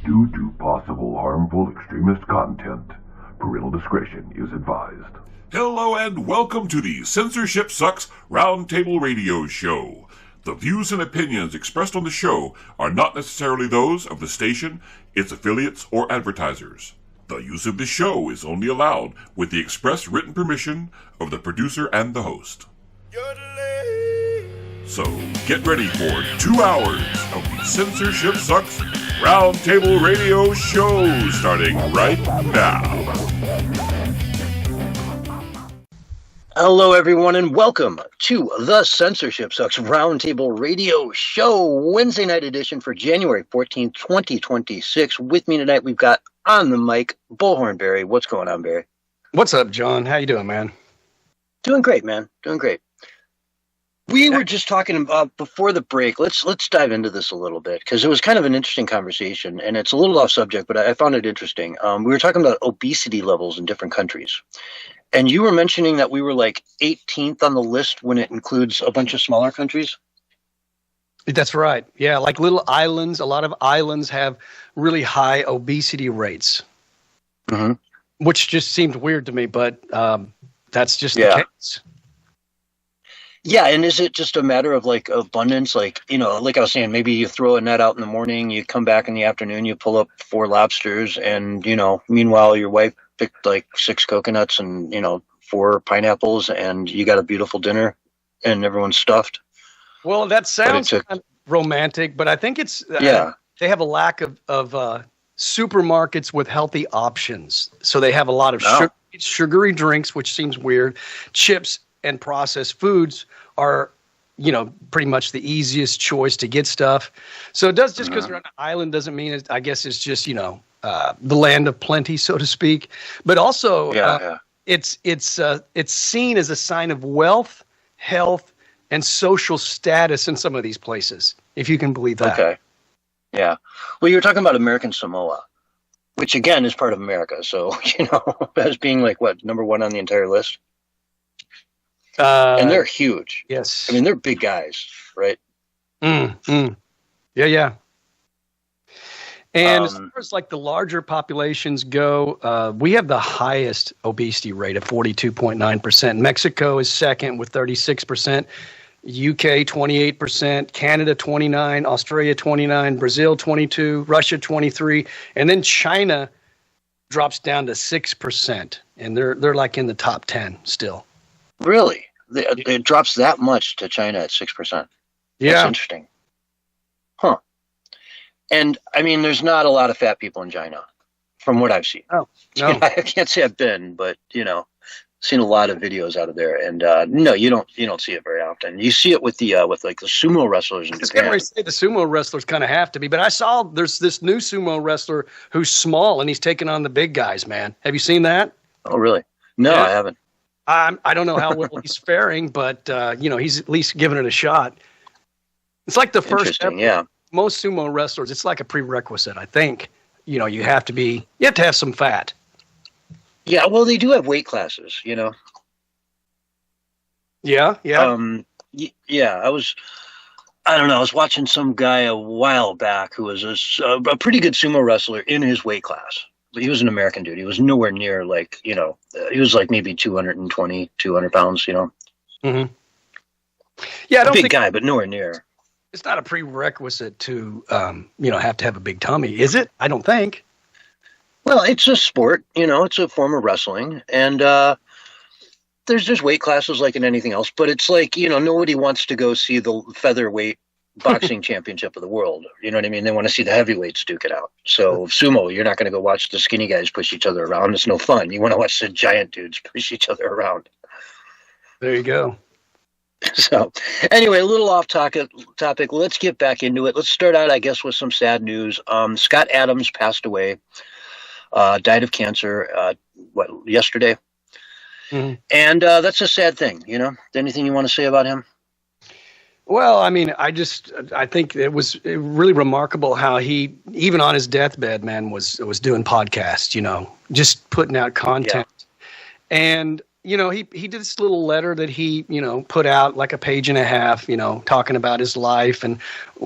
due to possible harmful extremist content. Parental discretion is advised. Hello and welcome to the Censorship Sucks Roundtable Radio Show. The views and opinions expressed on the show are not necessarily those of the station, its affiliates, or advertisers. The use of the show is only allowed with the express written permission of the producer and the host. So get ready for 2 hours of the Censorship Sucks Roundtable Radio Show starting right now. Hello, everyone, and welcome to the Censorship Sucks Roundtable Radio Show, Wednesday night edition for January 14th, 2026. With me tonight, we've got on the mic, Bullhorn Barry. What's going on, Barry? What's up, John? How you doing, man? Doing great, man. Doing great. We were just talking about before the break. Let's dive into this a little bit because it was kind of an interesting conversation, and it's a little off subject, but I found it interesting. We were talking about obesity levels in different countries. And you were mentioning that we were like 18th on the list when it includes a bunch of smaller countries? That's right. Yeah, like little islands. A lot of islands have really high obesity rates, which just seemed weird to me, but that's just the case. Yeah, and is it just a matter of like abundance? Like, you know, like I was saying, maybe you throw a net out in the morning, you come back in the afternoon, you pull up 4 lobsters, and, you know, meanwhile your wife picked like 6 coconuts and, you know, 4 pineapples, and you got a beautiful dinner and everyone's stuffed. Well, that sounds kind of romantic, but I think it's they have a lack of supermarkets with healthy options. So they have a lot of sugary drinks, which seems weird. Chips and processed foods are, you know, pretty much the easiest choice to get stuff. So it does, just because they're on an island doesn't mean I guess it's just, you know, the land of plenty, so to speak. But also, it's seen as a sign of wealth, health, and social status in some of these places, if you can believe that. Okay. Yeah. Well, you were talking about American Samoa, which again is part of America. So, you know, as being like what, number 1 on the entire list. And they're huge. Yes. I mean, they're big guys, right? Yeah. And as far as like the larger populations go, we have the highest obesity rate of 42.9%. Mexico is second with 36%. UK 28%, Canada 29%, Australia 29%, Brazil 22%, Russia 23%, and then China drops down to 6%, and they're like in the top 10 still. Really? It drops that much to China at 6%. Yeah. That's interesting. Huh. And, I mean, there's not a lot of fat people in China, from what I've seen. Oh, no. I can't say I've been, but, you know, seen a lot of videos out of there. And, no, you don't see it very often. You see it with the sumo wrestlers in Japan. I was going to say the sumo wrestlers kind of have to be, but I saw there's this new sumo wrestler who's small, and he's taking on the big guys, man. Have you seen that? Oh, really? No, I haven't. I don't know how well he's faring, but, you know, he's at least giving it a shot. It's like the first step. Yeah. Most sumo wrestlers, it's like a prerequisite, I think. You know, you have to have some fat. Yeah, well, they do have weight classes, you know. Yeah. I was watching some guy a while back who was a pretty good sumo wrestler in his weight class. He was an American dude. He was nowhere near like, you know, he was like maybe 200 pounds, you know. Mm-hmm. Yeah, I don't big think guy, but nowhere near. It's not a prerequisite to, you know, have to have a big tummy, is it? I don't think. Well, it's a sport, you know, it's a form of wrestling. And there's weight classes like in anything else. But it's like, you know, nobody wants to go see the featherweight boxing championship of the world. You know what I mean? They want to see the heavyweights duke it out. So sumo, you're not going to go watch the skinny guys push each other around. It's no fun. You want to watch the giant dudes push each other around. There you go. So anyway, a little off topic. Let's get back into it. Let's start out, I guess, with some sad news. Scott Adams passed away, died of cancer, yesterday. Mm-hmm. And that's a sad thing, you know. Anything you want to say about him? Well, I mean, I think it was really remarkable how he, even on his deathbed, man, was doing podcasts, you know, just putting out content. Yeah. And he did this little letter that he, put out like a page and a half, talking about his life and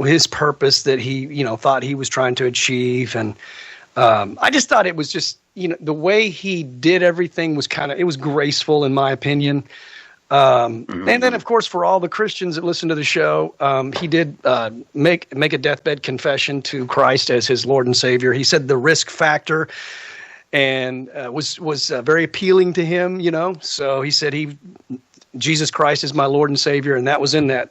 his purpose that he, thought he was trying to achieve. And I just thought it was just, the way he did everything was it was graceful in my opinion. And then, of course, for all the Christians that listen to the show, he did make a deathbed confession to Christ as his Lord and Savior. He said the risk factor and was very appealing to him, So he said Jesus Christ is my Lord and Savior, and that was in that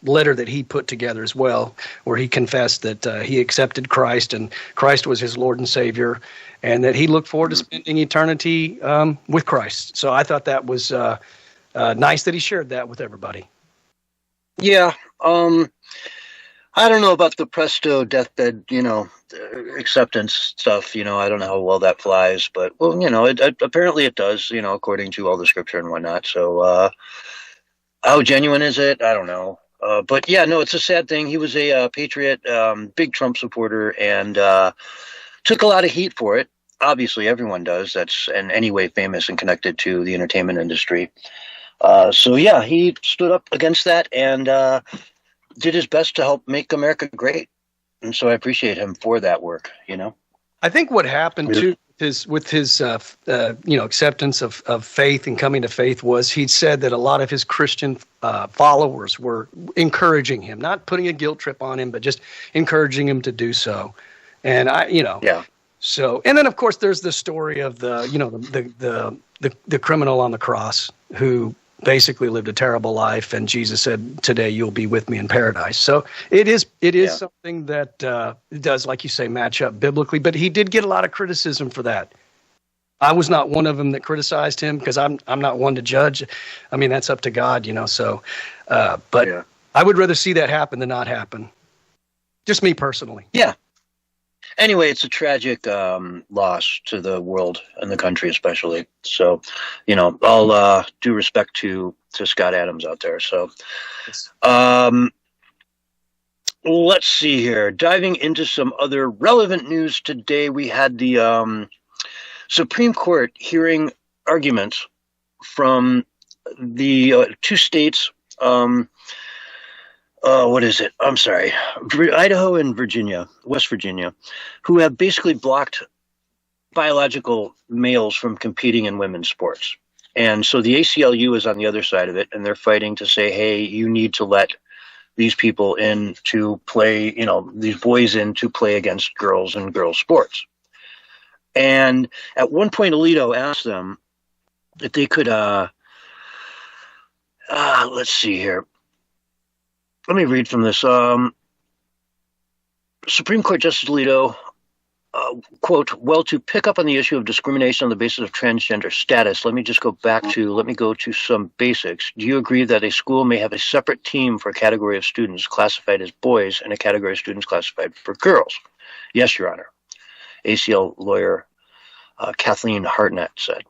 letter that he put together as well, where he confessed that he accepted Christ and Christ was his Lord and Savior, and that he looked forward to spending eternity with Christ. So I thought that was nice that he shared that with everybody. Yeah. I don't know about the presto deathbed, acceptance stuff. I don't know how well that flies, but apparently it does, according to all the scripture and whatnot. So, how genuine is it? I don't know. But yeah, no, it's a sad thing. He was a patriot, big Trump supporter, and took a lot of heat for it. Obviously, everyone does. That's in any way famous and connected to the entertainment industry. So yeah, he stood up against that and did his best to help make America great. And so I appreciate him for that work, I think what happened too with his acceptance of faith and coming to faith was he said that a lot of his Christian followers were encouraging him, not putting a guilt trip on him, but just encouraging him to do so. And yeah. So, and then of course there's the story of the criminal on the cross who basically lived a terrible life, and Jesus said, "Today you'll be with me in paradise." So it is something that does, like you say, match up biblically. But he did get a lot of criticism for that. I was not one of them that criticized him because I'm not one to judge. I mean, that's up to God, So, but yeah. I would rather see that happen than not happen. Just me personally. Yeah. Anyway, it's a tragic loss to the world and the country especially. So, all due respect to Scott Adams out there. So, let's see here. Diving into some other relevant news today, we had the Supreme Court hearing arguments from the two states. What is it? I'm sorry. Idaho and West Virginia, who have basically blocked biological males from competing in women's sports. And so the ACLU is on the other side of it, and they're fighting to say, hey, you need to let these people in to play, these boys in to play against girls in girls' sports. And at one point, Alito asked them if they could, let's see here. Let me read from this. Supreme Court Justice Alito, quote, well, to pick up on the issue of discrimination on the basis of transgender status, let me go to some basics. Do you agree that a school may have a separate team for a category of students classified as boys and a category of students classified for girls? Yes, Your Honor. ACL lawyer Kathleen Hartnett said.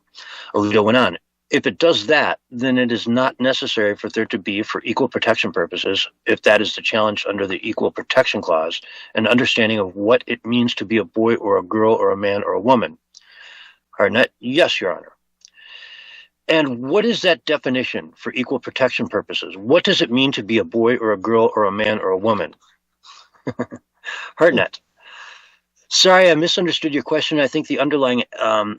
Alito went on. If it does that, then it is not necessary for there to be, for equal protection purposes, if that is the challenge under the Equal Protection Clause, an understanding of what it means to be a boy or a girl or a man or a woman. Hartnett, yes, Your Honor. And what is that definition for equal protection purposes? What does it mean to be a boy or a girl or a man or a woman? Hartnett. Sorry, I misunderstood your question. I think the underlying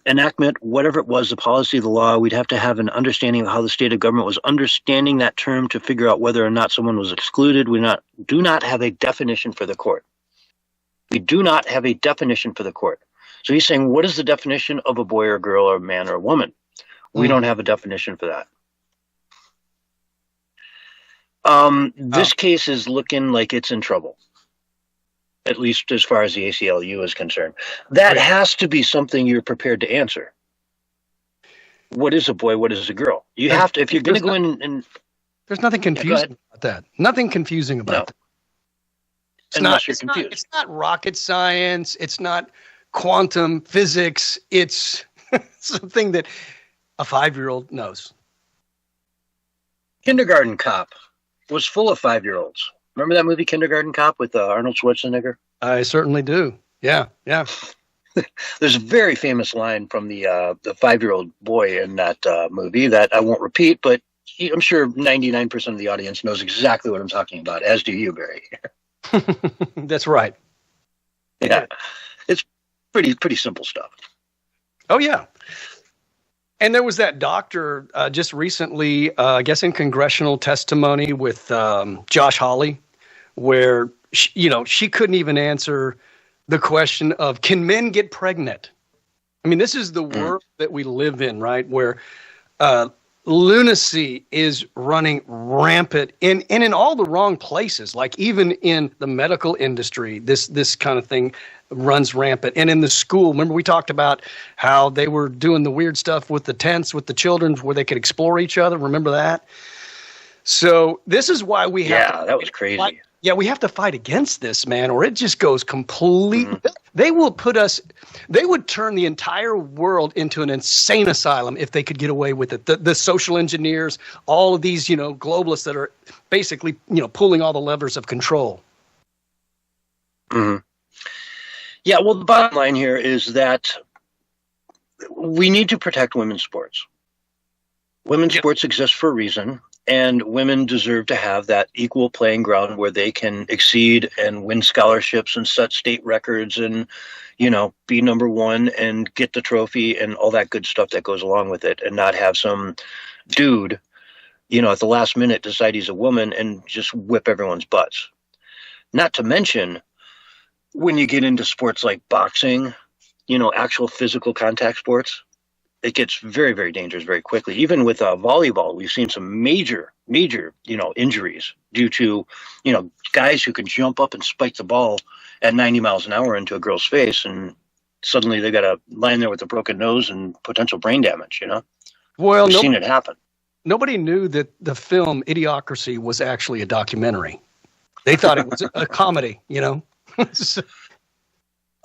enactment, whatever it was, the policy, the law, we'd have to have an understanding of how the state of government was understanding that term to figure out whether or not someone was excluded. We do not have a definition for the court. We do not have a definition for the court. So he's saying, what is the definition of a boy or a girl or a man or a woman? We don't have a definition for that. This case is looking like it's in trouble, at least as far as the ACLU is concerned. That has to be something you're prepared to answer. What is a boy? What is a girl? You have to, if you're going to go in and... There's nothing confusing about that. Nothing confusing about that. It's not rocket science. It's not quantum physics. It's something that a 5-year-old knows. Kindergarten Cop was full of 5-year-olds. Remember that movie Kindergarten Cop with Arnold Schwarzenegger? I certainly do. Yeah. There's a very famous line from the 5-year-old boy in that movie that I won't repeat, but I'm sure 99% of the audience knows exactly what I'm talking about, as do you, Barry. That's right. Yeah, it's pretty simple stuff. Oh, yeah. And there was that doctor just recently, I guess in congressional testimony with Josh Hawley, where, she couldn't even answer the question of, can men get pregnant? I mean, this is the world that we live in, right? Where lunacy is running rampant and in all the wrong places. Like even in the medical industry, this kind of thing runs rampant. And in the school, remember we talked about how they were doing the weird stuff with the tents, with the children where they could explore each other. Remember that? So this is why we have that was crazy. Yeah, we have to fight against this, man, or it just goes completely. They would turn the entire world into an insane asylum if they could get away with it. The social engineers, all of these, globalists that are basically, pulling all the levers of control. Mm-hmm. Yeah, well, the bottom line here is that we need to protect women's sports. Women's sports exist for a reason. And women deserve to have that equal playing ground where they can exceed and win scholarships and set state records and, be number one and get the trophy and all that good stuff that goes along with it, and not have some dude, at the last minute decide he's a woman and just whip everyone's butts. Not to mention, when you get into sports like boxing, actual physical contact sports, it gets very, very dangerous very quickly. Even with volleyball, we've seen some major, injuries due to, guys who can jump up and spike the ball at 90 miles an hour into a girl's face, and suddenly they got to lie there with a broken nose and potential brain damage. Well, we've seen it happen. Nobody knew that the film Idiocracy was actually a documentary. They thought it was a comedy.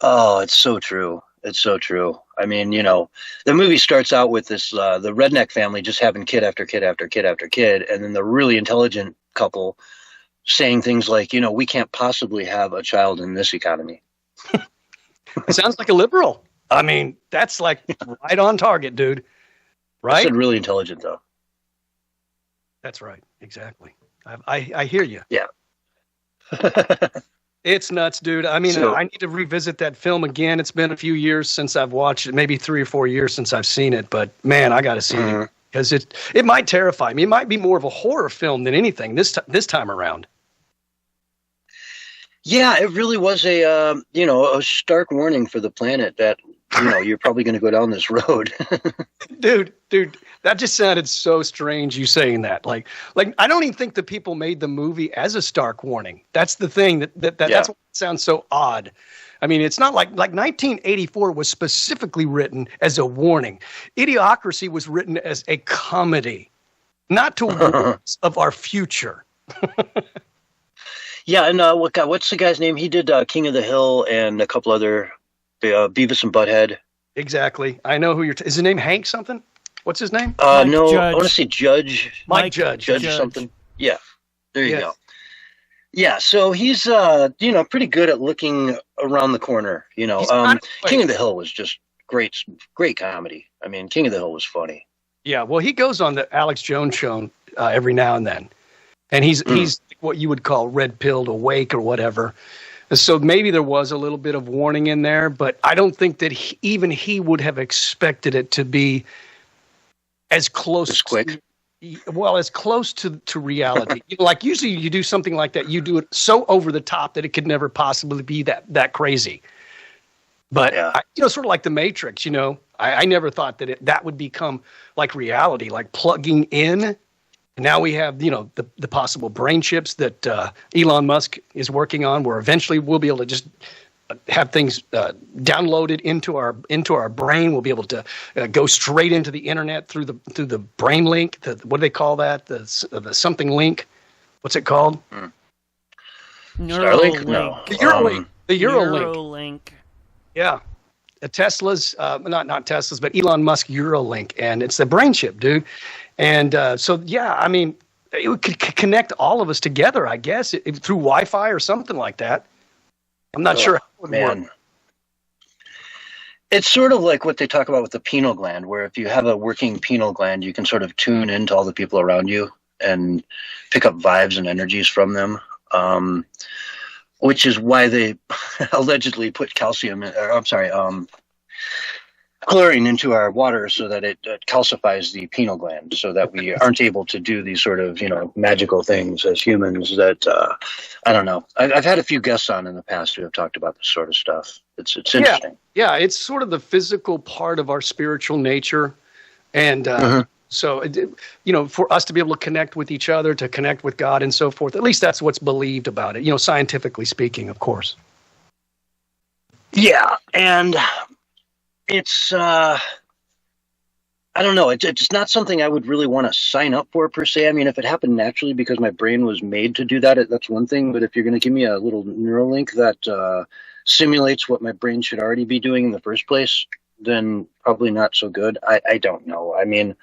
Oh, it's so true. It's so true. I mean, the movie starts out with this, the redneck family just having kid after kid after kid after kid. And then the really intelligent couple saying things like, we can't possibly have a child in this economy. It sounds like a liberal. I mean, that's like right on target, dude. Right? I said really intelligent, though. That's right. Exactly. I hear you. Yeah. It's nuts, dude. I mean, I need to revisit that film again. It's been a few years since I've watched it, maybe 3 or 4 years since I've seen it. But man, I got to see it because it might terrify me. It might be more of a horror film than anything this time around. Yeah, it really was a stark warning for the planet that you're probably going to go down this road. Dude, that just sounded so strange, you saying that. Like I don't even think the people made the movie as a stark warning. That's the thing that's what sounds so odd. I mean, it's not like 1984 was specifically written as a warning. Idiocracy was written as a comedy, not to warn of our future. Yeah, and what's the guy's name? He did King of the Hill and a couple other Beavis and Butthead. Exactly. I know who you're. Is his name Hank something? What's his name? No, Judge. I want to say Judge. Mike Judge. Judge or something. Yeah, there you go. Yeah, so he's pretty good at looking around the corner. King of the Hill was just great comedy. I mean, King of the Hill was funny. Yeah, well, he goes on the Alex Jones show every now and then, and he's what you would call red-pilled awake or whatever. So maybe there was a little bit of warning in there, but I don't think that even he would have expected it to be as close as quick. As close to reality. Like usually you do something like that, you do it so over the top that it could never possibly be that crazy. But sort of like the Matrix. I never thought that would become like reality, like plugging in. Now we have, the possible brain chips that Elon Musk is working on, where eventually we'll be able to just have things downloaded into our brain. We'll be able to go straight into the internet through the brain link. What do they call that? The something link. What's it called? Starlink? No. The Eurolink. The Eurolink. Eurolink. Yeah. Tesla's, not Tesla's, but Elon Musk Eurolink, and it's the brain chip, dude. And I mean, it could connect all of us together, I guess, through Wi-Fi or something like that. I'm not sure how it would work. It's sort of like what they talk about with the pineal gland, where if you have a working pineal gland, you can sort of tune into all the people around you and pick up vibes and energies from them, which is why they allegedly put chlorine into our water so that it calcifies the pineal gland, so that we aren't able to do these sort of, magical things as humans that, I don't know. I've had a few guests on in the past who have talked about this sort of stuff. It's interesting. Yeah, it's sort of the physical part of our spiritual nature. And so, for us to be able to connect with each other, to connect with God and so forth, at least that's what's believed about it, scientifically speaking, of course. Yeah, and it's, I don't know, it's not something I would really want to sign up for per se. I mean, if it happened naturally because my brain was made to do that, that's one thing. But if you're going to give me a little Neuralink that simulates what my brain should already be doing in the first place, then probably not so good. I don't know. I mean,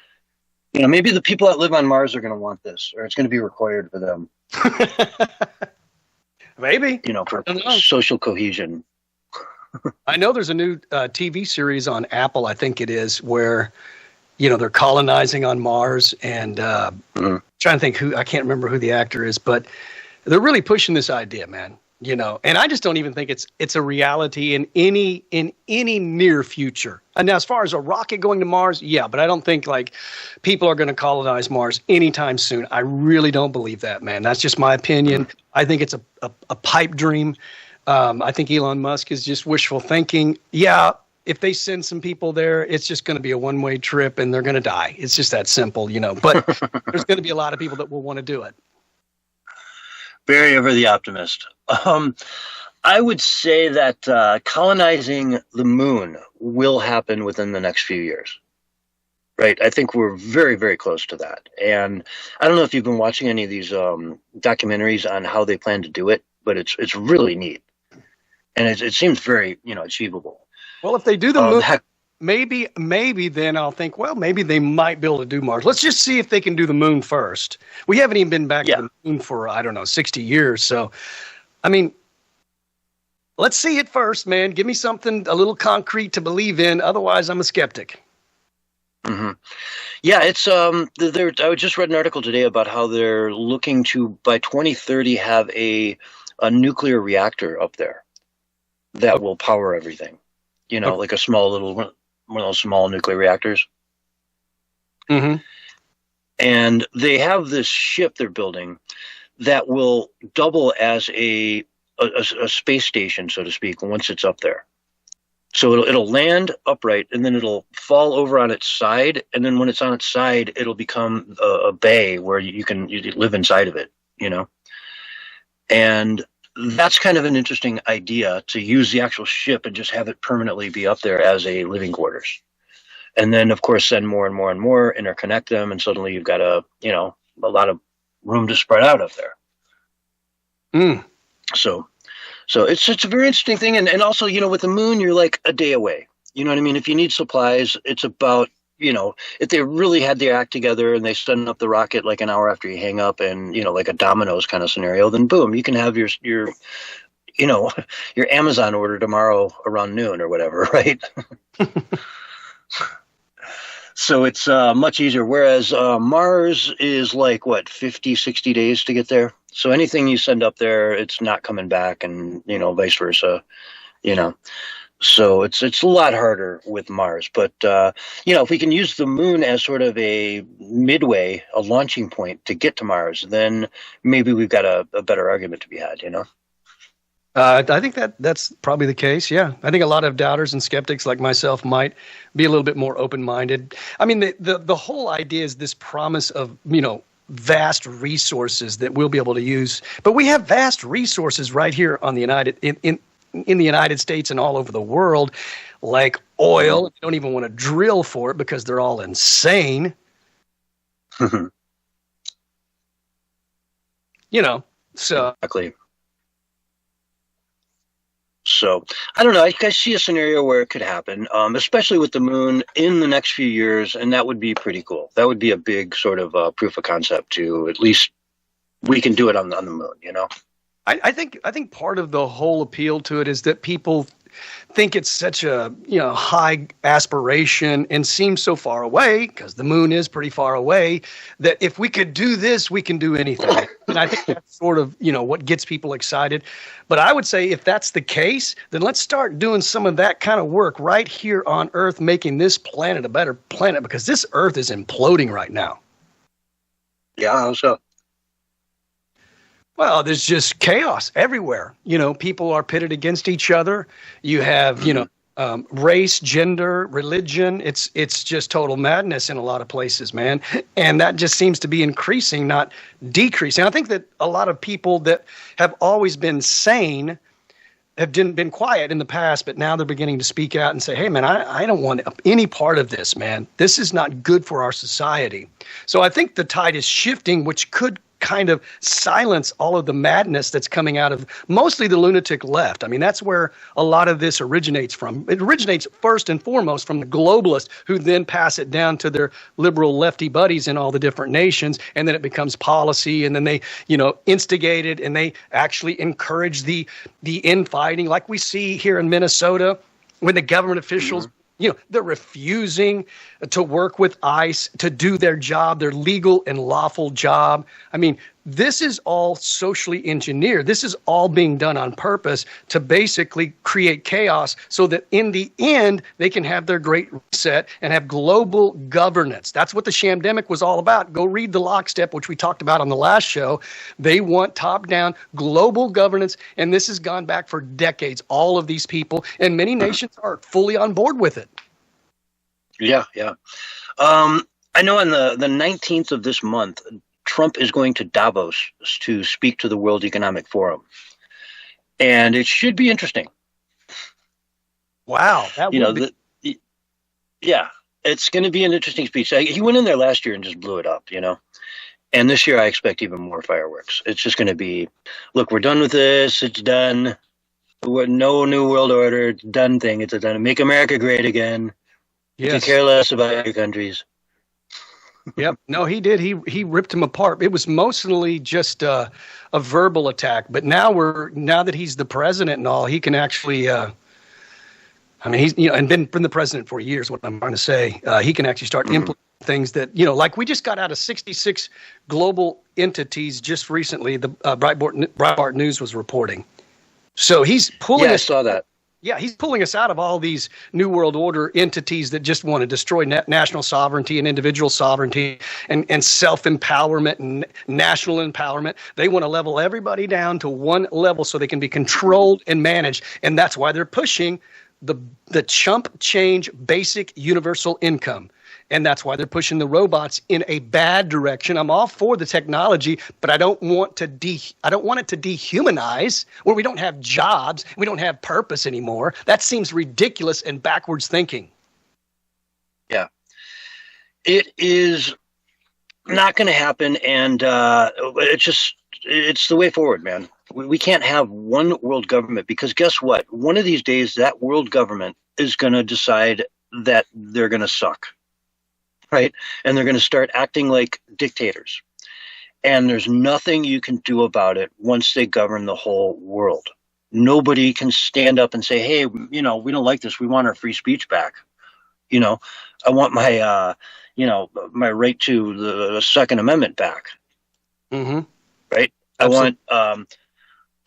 maybe the people that live on Mars are going to want this, or it's going to be required for them. Maybe. For social cohesion. I know there's a new TV series on Apple, I think it is, where, they're colonizing on Mars, and trying to think I can't remember who the actor is, but they're really pushing this idea, man. And I just don't even think it's a reality in any near future. And now, as far as a rocket going to Mars, yeah, but I don't think people are going to colonize Mars anytime soon. I really don't believe that, man. That's just my opinion. I think it's a pipe dream. I think Elon Musk is just wishful thinking. Yeah, if they send some people there, it's just going to be a one-way trip and they're going to die. It's just that simple, But there's going to be a lot of people that will want to do it. Very ever the optimist. I would say that colonizing the moon will happen within the next few years. Right? I think we're very, very close to that. And I don't know if you've been watching any of these documentaries on how they plan to do it, but it's really neat. And it seems very, achievable. Well, if they do the moon, maybe then I'll think, well, maybe they might be able to do Mars. Let's just see if they can do the moon first. We haven't even been back to the moon for, 60 years. So, I mean, let's see it first, man. Give me something a little concrete to believe in. Otherwise, I'm a skeptic. Mm-hmm. Yeah, it's I just read an article today about how they're looking to, by 2030, have a nuclear reactor up there that will power everything. Like a small little one of those small nuclear reactors. Mm-hmm. And they have this ship they're building that will double as a space station, so to speak, once it's up there. So it'll land upright, and then it'll fall over on its side, and then when it's on its side, it'll become a bay where you live inside of it, And that's kind of an interesting idea, to use the actual ship and just have it permanently be up there as a living quarters. And then, of course, send more and more and more, interconnect them, and suddenly you've got a lot of room to spread out up there. So it's a very interesting thing. And also, with the moon, you're like a day away. You know what I mean? If you need supplies, it's about, if they really had their act together and they send up the rocket like an hour after you hang up, and, like a Domino's kind of scenario, then boom, you can have your Amazon order tomorrow around noon or whatever, right? So it's much easier. Whereas Mars is like, 50, 60 days to get there. So anything you send up there, it's not coming back, and, vice versa, So it's a lot harder with Mars. But, if we can use the moon as sort of a midway, a launching point to get to Mars, then maybe we've got a better argument to be had, I think that's probably the case, yeah. I think a lot of doubters and skeptics like myself might be a little bit more open-minded. I mean, the whole idea is this promise of, vast resources that we'll be able to use. But we have vast resources right here on the in the United States and all over the world, like oil. You don't even want to drill for it because they're all insane. So. Exactly. So I don't know. I see a scenario where it could happen, especially with the moon in the next few years, and that would be pretty cool. That would be a big sort of proof of concept to at least we can do it on the moon. I think part of the whole appeal to it is that people think it's such a high aspiration and seems so far away, because the moon is pretty far away, that if we could do this, we can do anything. And I think that's sort of what gets people excited. But I would say if that's the case, then let's start doing some of that kind of work right here on Earth, making this planet a better planet, because this Earth is imploding right now. Yeah, how so? Well, there's just chaos everywhere. People are pitted against each other. You have, race, gender, religion. It's just total madness in a lot of places, man. And that just seems to be increasing, not decreasing. I think that a lot of people that have always been sane have been quiet in the past, but now they're beginning to speak out and say, hey, man, I don't want any part of this, man. This is not good for our society. So I think the tide is shifting, which could kind of silence all of the madness that's coming out of mostly the lunatic left. I mean, that's where a lot of this originates from. It originates first and foremost from the globalists, who then pass it down to their liberal lefty buddies in all the different nations, and then it becomes policy, and then they, instigate it, and they actually encourage the infighting, like we see here in Minnesota when the government officials they're refusing to work with ICE to do their job, their legal and lawful job. I mean, this is all socially engineered. This is all being done on purpose to basically create chaos so that in the end, they can have their great reset and have global governance. That's what the shamdemic was all about. Go read the lockstep, which we talked about on the last show. They want top-down global governance, and this has gone back for decades. All of these people, and many nations are fully on board with it. Yeah. I know on the 19th of this month, Trump is going to Davos to speak to the World Economic Forum. And it should be interesting. Wow. That would be... Yeah, it's going to be an interesting speech. He went in there last year and just blew it up, And this year I expect even more fireworks. It's just going to be, look, we're done with this. It's done. No new world order. It's done thing. It's a done. Make America great again. Yes. You care less about your countries. Yep. No, he did. He ripped him apart. It was mostly just a verbal attack. But now that he's the president and all, he can actually. He's and been the president for years. What I'm trying to say, he can actually start implementing things that like we just got out of 66 global entities just recently. The Breitbart News was reporting. So he's pulling. Yeah, I saw that. Yeah, he's pulling us out of all these New World Order entities that just want to destroy national sovereignty and individual sovereignty and self-empowerment and national empowerment. They want to level everybody down to one level so they can be controlled and managed. And that's why they're pushing the chump change basic universal income. And that's why they're pushing the robots in a bad direction. I'm all for the technology, but I don't want it to dehumanize, where we don't have jobs, we don't have purpose anymore. That seems ridiculous and backwards thinking. Yeah, it is not going to happen, and it's the way forward, man. We can't have one world government, because guess what? One of these days, that world government is going to decide that they're going to suck. Right? And they're going to start acting like dictators. And there's nothing you can do about it once they govern the whole world. Nobody can stand up and say, hey, we don't like this. We want our free speech back. I want my, my right to the Second Amendment back. Mm-hmm. Right? Absolutely. I want,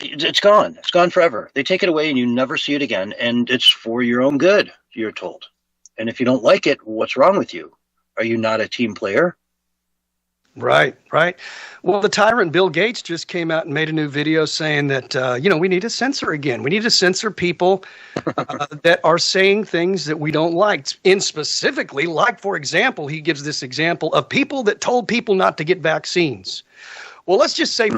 it's gone. It's gone forever. They take it away and you never see it again. And it's for your own good, you're told. And if you don't like it, what's wrong with you? Are you not a team player? Right. Well, the tyrant Bill Gates just came out and made a new video saying that, we need to censor again. We need to censor people that are saying things that we don't like. In specifically, like, for example, he gives this example of people that told people not to get vaccines. Well, let's just say,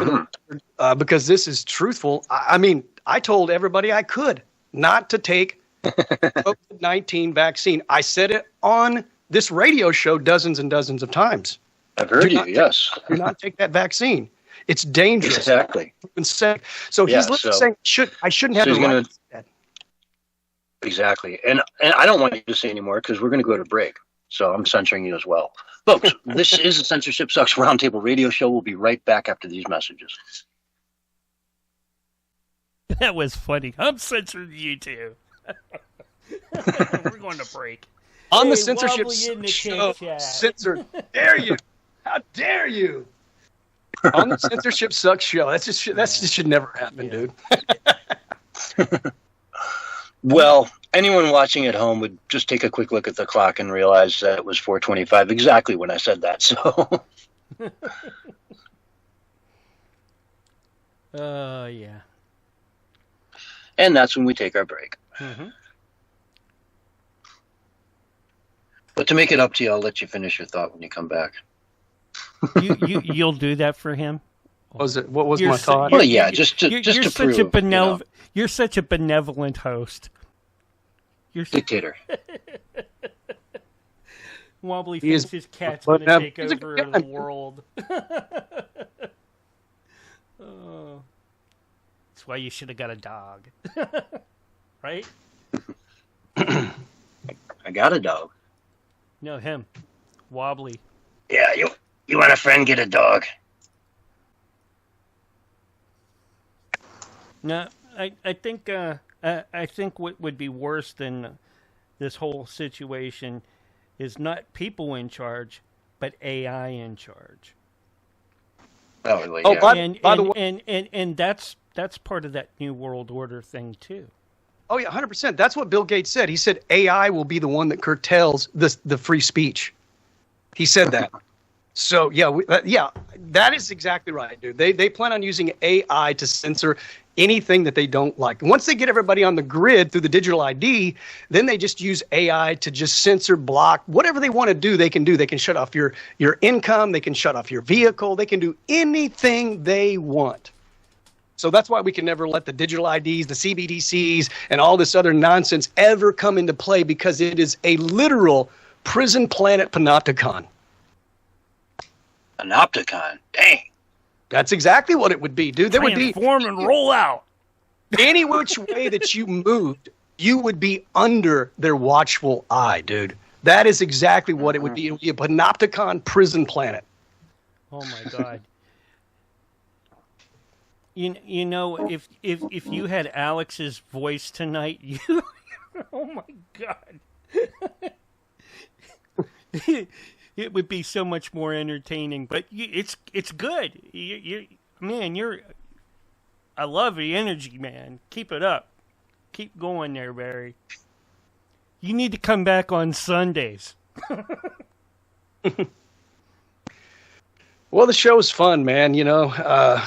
because this is truthful, I told everybody I could not to take COVID-19 vaccine. I said it on this radio show dozens and dozens of times. I've heard you, yes. Do not take that vaccine. It's dangerous. Exactly. So he's saying I shouldn't have the right to say that. Exactly. And I don't want you to say anymore because we're going to go to break. So I'm censoring you as well. Folks, this is the Censorship Sucks Roundtable Radio Show. We'll be right back after these messages. That was funny. I'm censoring you too. We're going to break. On the censorship show, censored. Dare you? How dare you? On the Censorship Sucks show. That just should never happen, dude. Well, anyone watching at home would just take a quick look at the clock and realize that it was 4:25 exactly when I said that. So. Yeah. And that's when we take our break. Mm-hmm. But to make it up to you, I'll let you finish your thought when you come back. You'll do that for him. What was my thought? Well, yeah, just to prove. You're such a benevolent host. You're dictator. Wobbly thinks his cat's going to take over the world. Oh, that's why you should have got a dog, right? I got a dog. No, him, Wobbly. Yeah, you want a friend? Get a dog. No, I think what would be worse than this whole situation is not people in charge, but AI in charge. Oh, well, yeah. By the way, and that's part of that New World Order thing too. Oh yeah, 100%. That's what Bill Gates said. He said AI will be the one that curtails the free speech. He said that. So yeah, that is exactly right, dude. They plan on using AI to censor anything that they don't like. Once they get everybody on the grid through the digital ID, then they just use AI to just censor, block, whatever they want to do, they can do. They can shut off your income, they can shut off your vehicle, they can do anything they want. So that's why we can never let the digital IDs, the CBDCs, and all this other nonsense ever come into play, because it is a literal prison planet panopticon. Panopticon? Dang. That's exactly what it would be, dude. There would be transform and roll out. Any which way that you moved, you would be under their watchful eye, dude. That is exactly what it would be. It would be a panopticon prison planet. Oh my God. You know, if you had Alex's voice tonight, you oh my God. It would be so much more entertaining, but it's good. I love the energy, man. Keep it up. Keep going there, Barry. You need to come back on Sundays. Well, the show's fun, man, you know.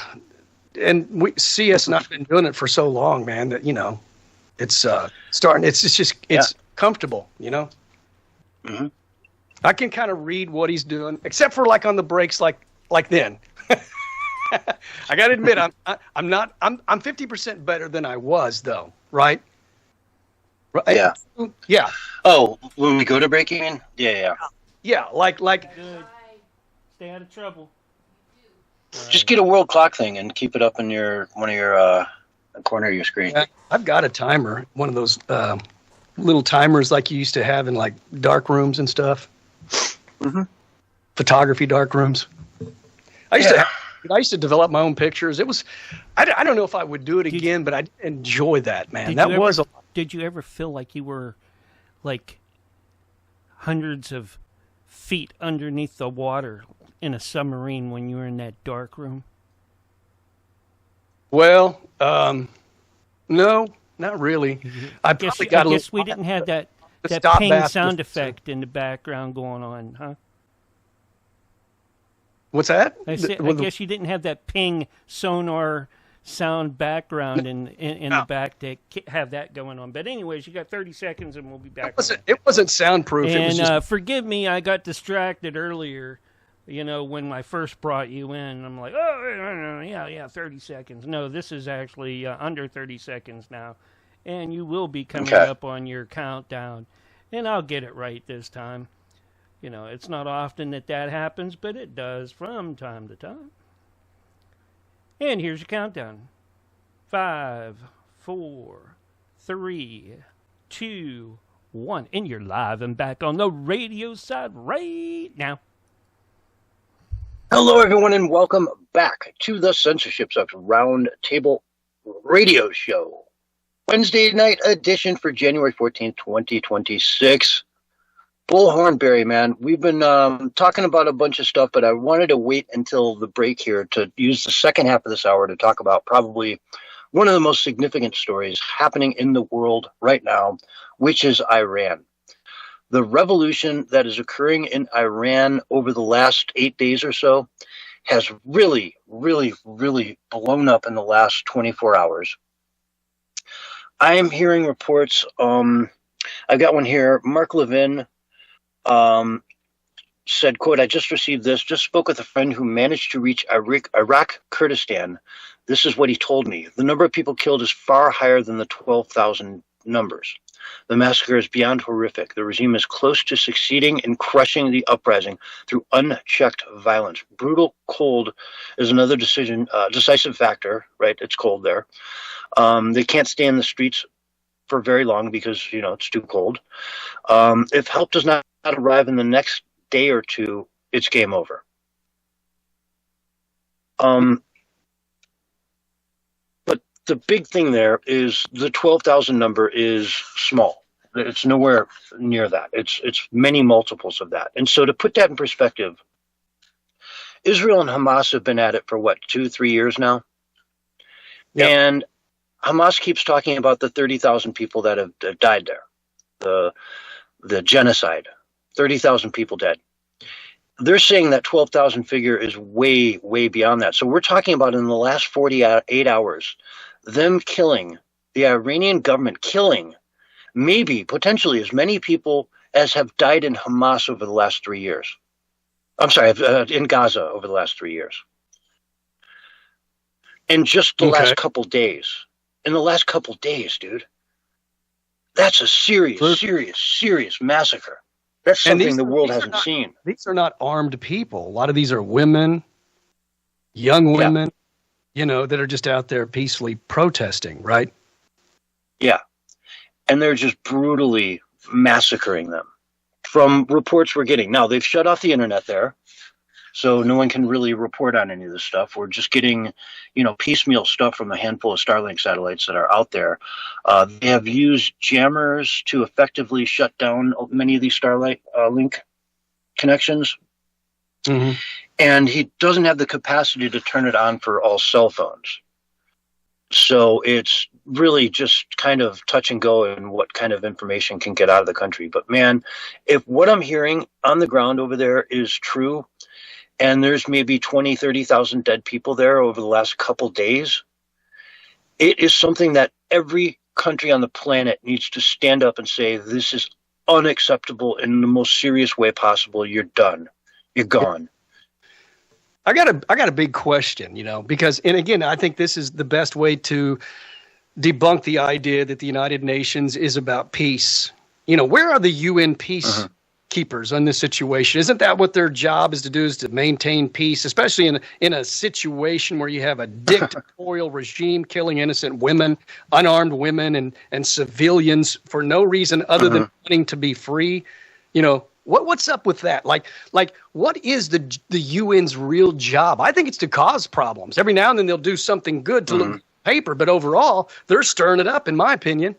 And we see us not been doing it for so long, man, that, you know, it's starting. It's comfortable, you know. Mm-hmm. I can kind of read what he's doing, except for like on the breaks, like then. I got to admit, I'm 50% better than I was, though, right? Yeah. Yeah. Oh, when we go to break, you mean? Yeah. Yeah, like. Good. Stay out of trouble. Just get a world clock thing and keep it up in one of your corner of your screen. Yeah, I've got a timer, one of those little timers like you used to have in like dark rooms and stuff. Mm-hmm. Photography dark rooms. I used to develop my own pictures. It was, I don't know if I would do it again, but I enjoy that, man. Did you ever feel like you were like hundreds of feet underneath the water in a submarine when you were in that dark room? Well, no, not really. I guess we didn't have that ping sound effect in the background going on, huh? What's that? I guess you didn't have that ping sonar sound background in the back to have that going on. But anyways, you got 30 seconds and we'll be back. It wasn't soundproof. And it was just... forgive me, I got distracted earlier. You know, when I first brought you in, I'm like, oh, yeah, 30 seconds. No, this is actually under 30 seconds now. And you will be coming up on your countdown. And I'll get it right this time. You know, it's not often that happens, but it does from time to time. And here's your countdown. 5, 4, 3, 2, 1. And you're live and back on the radio side right now. Hello, everyone, and welcome back to the Censorship Sucks Round Table Radio Show. Wednesday night edition for January 14th, 2026. Bullhorn Barry, man. We've been talking about a bunch of stuff, but I wanted to wait until the break here to use the second half of this hour to talk about probably one of the most significant stories happening in the world right now, which is Iran. The revolution that is occurring in Iran over the last 8 days or so has really, really, really blown up in the last 24 hours. I am hearing reports. I've got one here. Mark Levin said, quote, I just received this, just spoke with a friend who managed to reach Iraq, Kurdistan. This is what he told me. The number of people killed is far higher than the 12,000 numbers. The massacre is beyond horrific. The regime is close to succeeding in crushing the uprising through unchecked violence. Brutal cold is another decisive factor, right? It's cold there. They can't stay in the streets for very long because, it's too cold. If help does not arrive in the next day or two, it's game over. But the big thing there is the 12,000 number is small. It's nowhere near that. It's many multiples of that. And so to put that in perspective, Israel and Hamas have been at it for 2-3 years now? Yep. And Hamas keeps talking about the 30,000 people that have died there, the genocide, 30,000 people dead. They're saying that 12,000 figure is way, way beyond that. So we're talking about in the last 48 hours, them killing, the Iranian government killing maybe potentially as many people as have died in Hamas over the last 3 years. I'm sorry, in Gaza over the last 3 years. In just the last couple days. In the last couple days, dude. That's a serious massacre. That's something the world hasn't seen. These are not armed people. A lot of these are women, young women, that are just out there peacefully protesting, right? Yeah. And they're just brutally massacring them. From reports we're getting. Now, they've shut off the internet there, so no one can really report on any of this stuff. We're just getting, piecemeal stuff from a handful of Starlink satellites that are out there. They have used jammers to effectively shut down many of these Starlink link connections. Mm-hmm. And he doesn't have the capacity to turn it on for all cell phones. So it's really just kind of touch and go in what kind of information can get out of the country. But man, if what I'm hearing on the ground over there is true, and there's maybe 20, 30,000 dead people there over the last couple days, it is something that every country on the planet needs to stand up and say, this is unacceptable in the most serious way possible. You're done. You're gone. I got a big question, because, and again, I think this is the best way to debunk the idea that the United Nations is about peace. Where are the UN peacekeepers on this situation? Isn't that what their job is to do, is to maintain peace, especially in a situation where you have a dictatorial regime killing innocent women, unarmed women, and civilians for no reason other than wanting to be free? What's up with that? Like, what is the UN's real job? I think it's to cause problems. Every now and then they'll do something good to look at paper, but overall, they're stirring it up, in my opinion.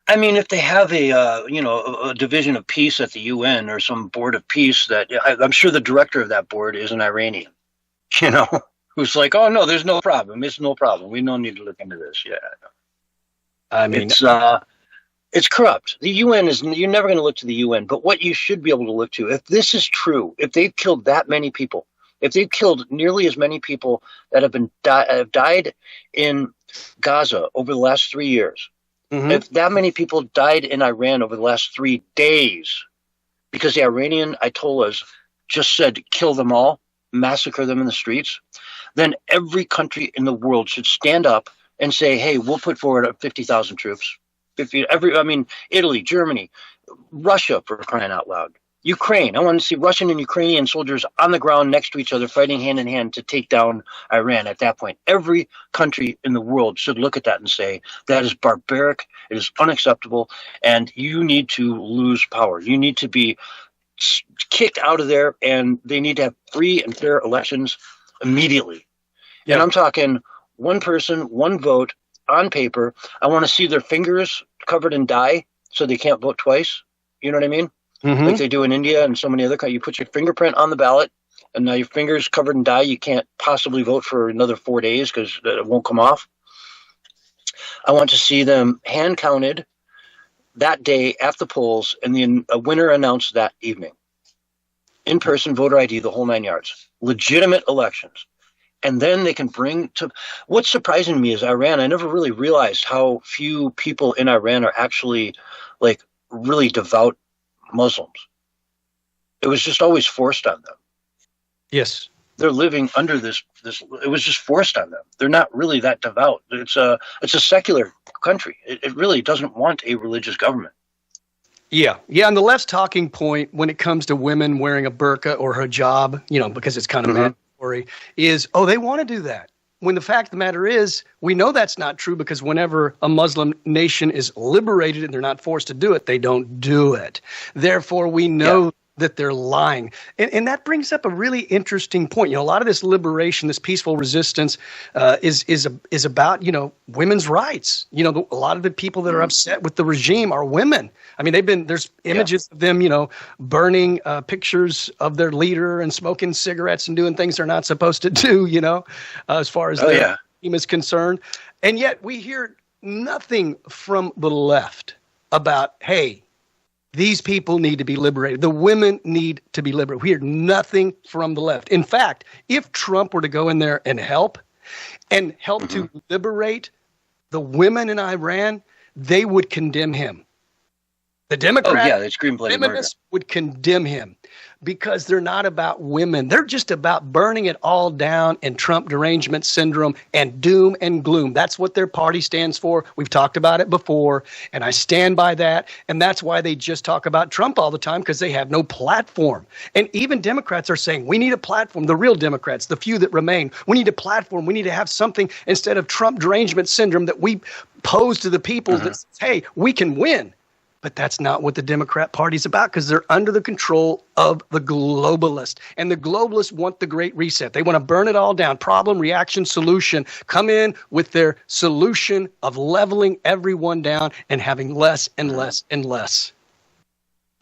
I mean, if they have a division of peace at the UN or some board of peace, that I'm sure the director of that board is an Iranian, who's like, oh no, there's no problem. It's no problem. We don't need to look into this. Yeah. I mean, it's corrupt. The UN you're never going to look to the UN, but what you should be able to look to, if this is true, if they've killed that many people, if they've killed nearly as many people that have died in Gaza over the last 3 years, if that many people died in Iran over the last 3 days, because the Iranian Ayatollahs just said, kill them all, massacre them in the streets, then every country in the world should stand up and say, hey, we'll put forward 50,000 troops. Italy, Germany, Russia, for crying out loud. Ukraine. I want to see Russian and Ukrainian soldiers on the ground next to each other, fighting hand in hand to take down Iran at that point. Every country in the world should look at that and say, that is barbaric, it is unacceptable, and you need to lose power. You need to be kicked out of there, and they need to have free and fair elections immediately. Yep. And I'm talking one person, one vote, on paper. I want to see their fingers covered in dye so they can't vote twice. You know what I mean? Mm-hmm. Like they do in India and so many other countries. You put your fingerprint on the ballot, and now your finger's covered in dye. You can't possibly vote for another 4 days because it won't come off. I want to see them hand counted that day at the polls, and then a winner announced that evening. In-person voter ID, the whole 9 yards. Legitimate elections. And then they can bring to what's surprising to me is Iran. I never really realized how few people in Iran are actually like really devout Muslims. It was just always forced on them. Yes. They're living under this it was just forced on them. They're not really that devout. It's a secular country. It really doesn't want a religious government. Yeah. And the left's talking point when it comes to women wearing a burqa or hijab, because it's kind of mandatory, is, they want to do that. When the fact of the matter is, we know that's not true because whenever a Muslim nation is liberated and they're not forced to do it, they don't do it. Therefore, we know that they're lying. And that brings up a really interesting point. A lot of this liberation, this peaceful resistance is about, women's rights. A lot of the people that are upset with the regime are women. I mean, there's images of them, burning pictures of their leader and smoking cigarettes and doing things they're not supposed to do, as far as their team is concerned. And yet we hear nothing from the left about, hey, these people need to be liberated. The women need to be liberated. We hear nothing from the left. In fact, if Trump were to go in there and help to liberate the women in Iran, they would condemn him. The Democrats, they scream bloody feminists would condemn him because they're not about women. They're just about burning it all down and Trump derangement syndrome and doom and gloom. That's what their party stands for. We've talked about it before, and I stand by that. And that's why they just talk about Trump all the time, because they have no platform. And even Democrats are saying, we need a platform. The real Democrats, the few that remain, we need a platform. We need to have something instead of Trump derangement syndrome that we pose to the people that says, hey, we can win. But that's not what the Democrat Party's about, because they're under the control of the globalists. And the globalists want the Great Reset. They want to burn it all down. Problem, reaction, solution. Come in with their solution of leveling everyone down and having less and less and less.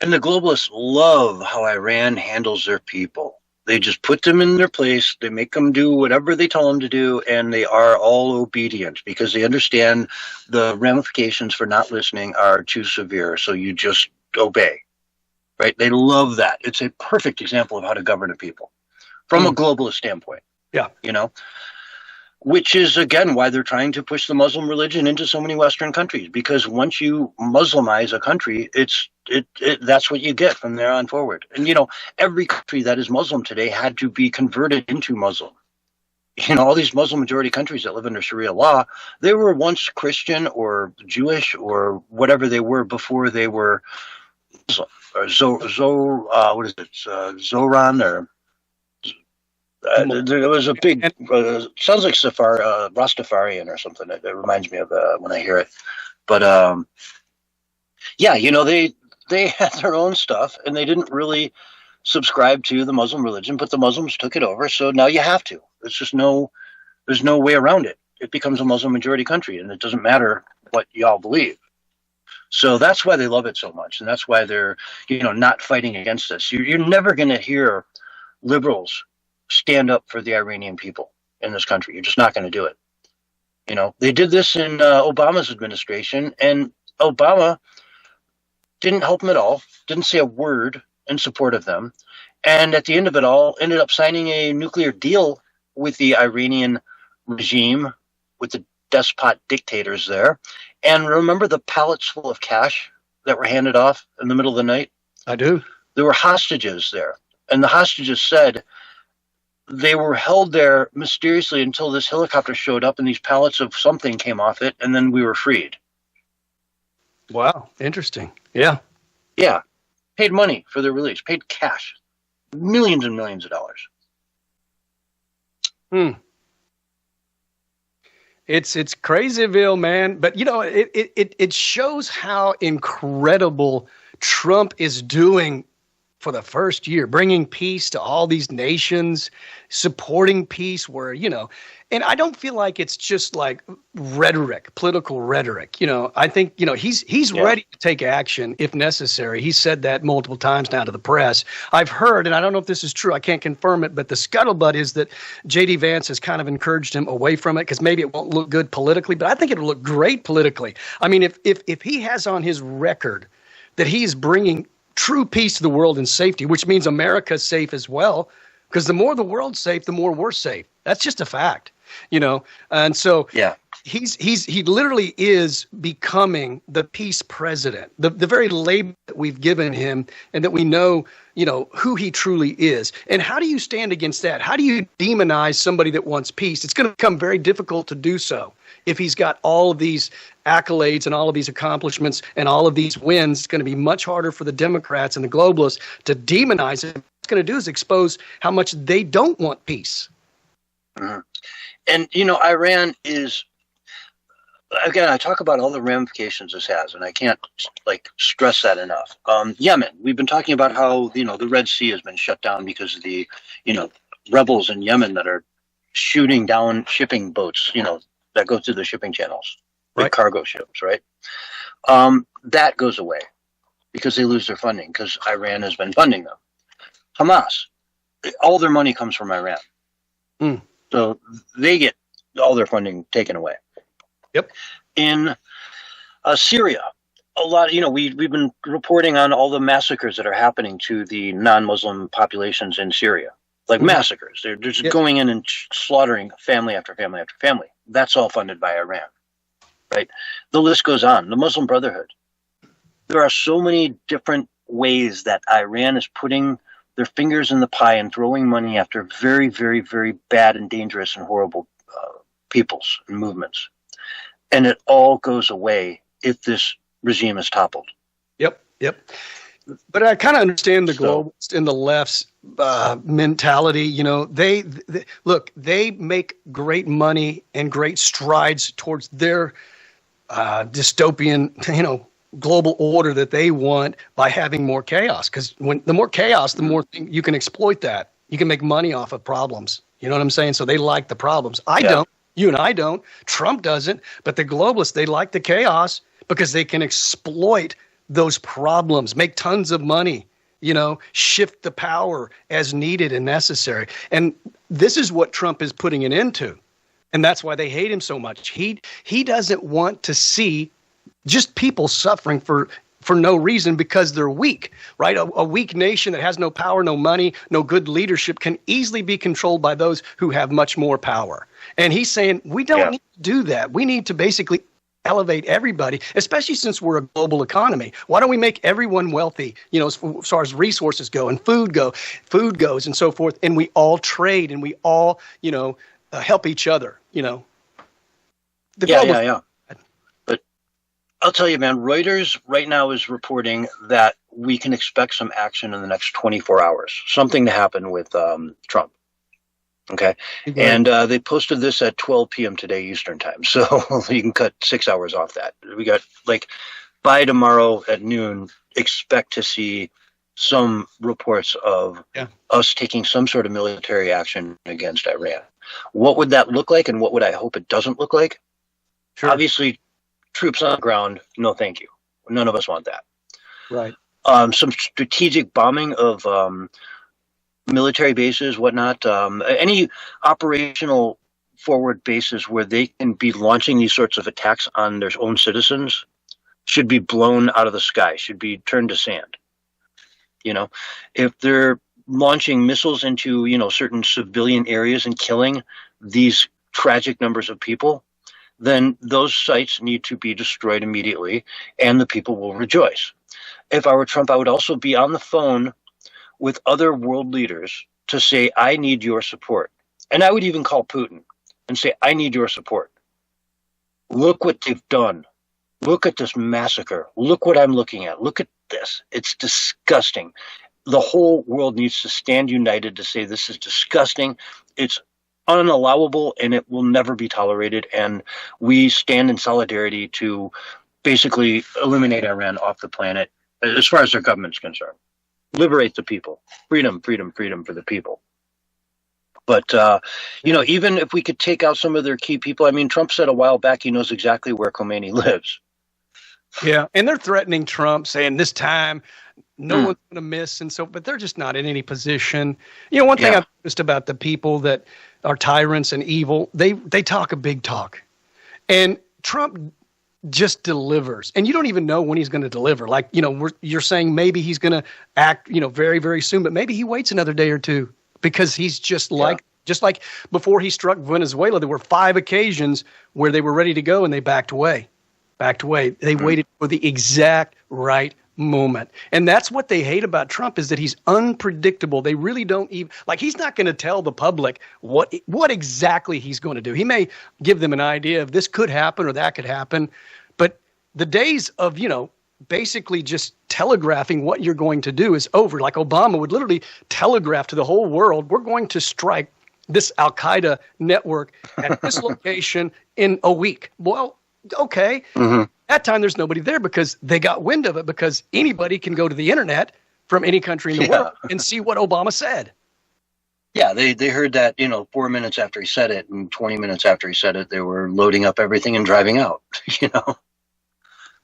And the globalists love how Iran handles their people. They just put them in their place. They make them do whatever they tell them to do, and they are all obedient because they understand the ramifications for not listening are too severe. So you just obey, right? They love that. It's a perfect example of how to govern a people from a globalist standpoint. Yeah. Which is, again, why they're trying to push the Muslim religion into so many Western countries, because once you Muslimize a country, that's what you get from there on forward. And, every country that is Muslim today had to be converted into Muslim. All these Muslim majority countries that live under Sharia law, they were once Christian or Jewish or whatever they were before they were Muslim. Or Zoran or... there was a big, sounds like Rastafarian or something. It reminds me of when I hear it. But they had their own stuff, and they didn't really subscribe to the Muslim religion, but the Muslims took it over. So now you have to. There's no way around it. It becomes a Muslim majority country, and it doesn't matter what y'all believe. So that's why they love it so much, and that's why they're not fighting against us. You're never going to hear liberals stand up for the Iranian people in this country. You're just not going to do it. They did this in Obama's administration, and Obama didn't help them at all, didn't say a word in support of them. And at the end of it all, ended up signing a nuclear deal with the Iranian regime, with the despot dictators there. And remember the pallets full of cash that were handed off in the middle of the night? I do. There were hostages there. And the hostages said, they were held there mysteriously until this helicopter showed up and these pallets of something came off it, and then we were freed. Wow. Interesting. Yeah. Yeah. Paid money for their release. Paid cash. Millions and millions of dollars. It's crazyville, man. But, it shows how incredible Trump is doing for the first year, bringing peace to all these nations, supporting peace where, and I don't feel like it's just like rhetoric, political rhetoric. I think, he's ready to take action if necessary. He said that multiple times now to the press. I've heard, and I don't know if this is true, I can't confirm it, but the scuttlebutt is that J.D. Vance has kind of encouraged him away from it because maybe it won't look good politically, but I think it'll look great politically. I mean, if he has on his record that he is bringing true peace to the world and safety, which means America's safe as well, because the more the world's safe, the more we're safe. That's just a fact, And so he literally is becoming the peace president, the very label that we've given him and that we know, who he truly is. And how do you stand against that? How do you demonize somebody that wants peace? It's going to become very difficult to do so. If he's got all of these accolades and all of these accomplishments and all of these wins, it's going to be much harder for the Democrats and the globalists to demonize him. What it's going to do is expose how much they don't want peace. Mm-hmm. And, Iran is, again, I talk about all the ramifications this has, and I can't, stress that enough. Yemen, we've been talking about how, the Red Sea has been shut down because of the, rebels in Yemen that are shooting down shipping boats, that go through the shipping channels, big cargo ships, right? That goes away because they lose their funding because Iran has been funding them. Hamas, all their money comes from Iran. Mm. So they get all their funding taken away. Yep. In Syria, a lot, we've been reporting on all the massacres that are happening to the non-Muslim populations in Syria. Massacres. They're just going in and slaughtering family after family after family. That's all funded by Iran, right? The list goes on. The Muslim Brotherhood. There are so many different ways that Iran is putting their fingers in the pie and throwing money after very, very, very bad and dangerous and horrible peoples and movements. And it all goes away if this regime is toppled. Yep. But I kind of understand the globalists and the left's mentality. They make great money and great strides towards their dystopian, global order that they want by having more chaos. Because the more chaos, the more you can exploit that. You can make money off of problems. You know what I'm saying? So they like the problems. I don't. You and I don't. Trump doesn't. But the globalists, they like the chaos because they can exploit those problems, make tons of money, shift the power as needed and necessary. And this is what Trump is putting an end to. And that's why they hate him so much. He doesn't want to see just people suffering for no reason because they're weak, right? A weak nation that has no power, no money, no good leadership can easily be controlled by those who have much more power. And he's saying, we don't need to do that. We need to basically elevate everybody, especially since we're a global economy. Why don't we make everyone wealthy, as far as resources go and food goes and so forth. And we all trade and we all, help each other, But I'll tell you, man, Reuters right now is reporting that we can expect some action in the next 24 hours, something to happen with Trump. Okay. And they posted this at 12 p.m. today Eastern time. So you can cut 6 hours off that. We got by tomorrow at noon, expect to see some reports of us taking some sort of military action against Iran. What would that look like? And what would I hope it doesn't look like? Sure. Obviously, troops on the ground. No, thank you. None of us want that. Right. Some strategic bombing of military bases, whatnot, any operational forward bases where they can be launching these sorts of attacks on their own citizens should be blown out of the sky, should be turned to sand. If they're launching missiles into, certain civilian areas and killing these tragic numbers of people, then those sites need to be destroyed immediately and the people will rejoice. If I were Trump, I would also be on the phone with other world leaders to say, I need your support. And I would even call Putin and say, I need your support. Look what they've done. Look at this massacre. Look what I'm looking at. Look at this. It's disgusting. The whole world needs to stand united to say this is disgusting. It's unallowable and it will never be tolerated. And we stand in solidarity to basically eliminate Iran off the planet as far as their government's concerned. liberate the people. Freedom, freedom, freedom for the people. But, even if we could take out some of their key people, I mean, Trump said a while back he knows exactly where Khomeini lives. Yeah, and they're threatening Trump, saying this time no one's going to miss, and so, but they're just not in any position. One thing I've noticed about the people that are tyrants and evil, they talk a big talk, and Trump just delivers, and you don't even know when he's going to deliver. Like, you're saying maybe he's going to act, very, very soon, but maybe he waits another day or two because he's just like before he struck Venezuela, there were 5 occasions where they were ready to go and they backed away. They waited for the exact right moment. And that's what they hate about Trump, is that he's unpredictable. They really don't even, he's not going to tell the public what exactly he's going to do. He may give them an idea of this could happen or that could happen, but the days of, basically just telegraphing what you're going to do is over. Like Obama would literally telegraph to the whole world, we're going to strike this Al-Qaeda network at this location in a week. Well, okay. Mm-hmm. That time there's nobody there because they got wind of it, because anybody can go to the internet from any country in the world and see what Obama said. Yeah, they heard that, 4 minutes after he said it, and 20 minutes after he said it, they were loading up everything and driving out,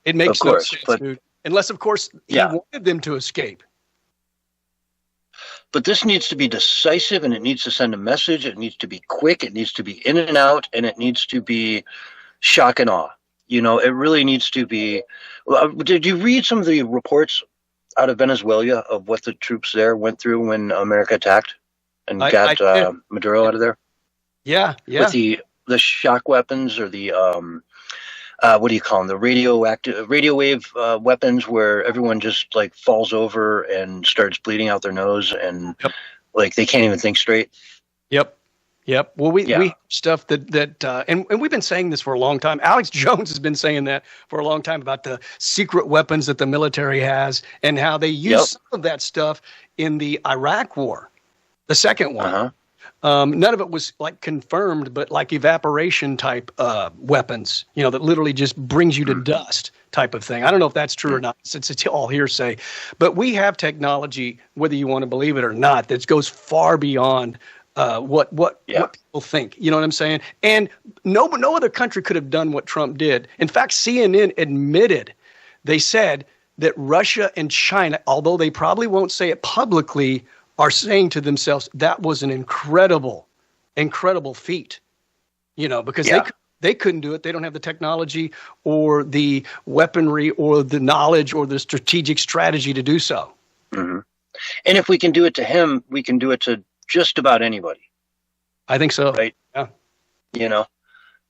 It makes no sense, dude. Unless, of course, he wanted them to escape. But this needs to be decisive, and it needs to send a message. It needs to be quick. It needs to be in and out, and it needs to be shock and awe. It really needs to be. Did you read some of the reports out of Venezuela of what the troops there went through when America attacked and got Maduro out of there? Yeah. With the shock weapons, or the what do you call them? The radio wave weapons, where everyone just falls over and starts bleeding out their nose, and they can't even think straight. Yep. Well, we have stuff that and we've been saying this for a long time. Alex Jones has been saying that for a long time about the secret weapons that the military has, and how they use some of that stuff in the Iraq War, the second one. Uh-huh. None of it was confirmed, but evaporation type weapons, that literally just brings you to dust type of thing. I don't know if that's true or not, since it's all hearsay. But we have technology, whether you want to believe it or not, that goes far beyond what people think. You know what I'm saying? And no other country could have done what Trump did. In fact, CNN admitted, they said that Russia and China, although they probably won't say it publicly, are saying to themselves, that was an incredible feat, because they couldn't do it. They don't have the technology or the weaponry or the knowledge or the strategic strategy to do so. Mm-hmm. And if we can do it to him, we can do it to just about anybody. I think so. Right? Yeah.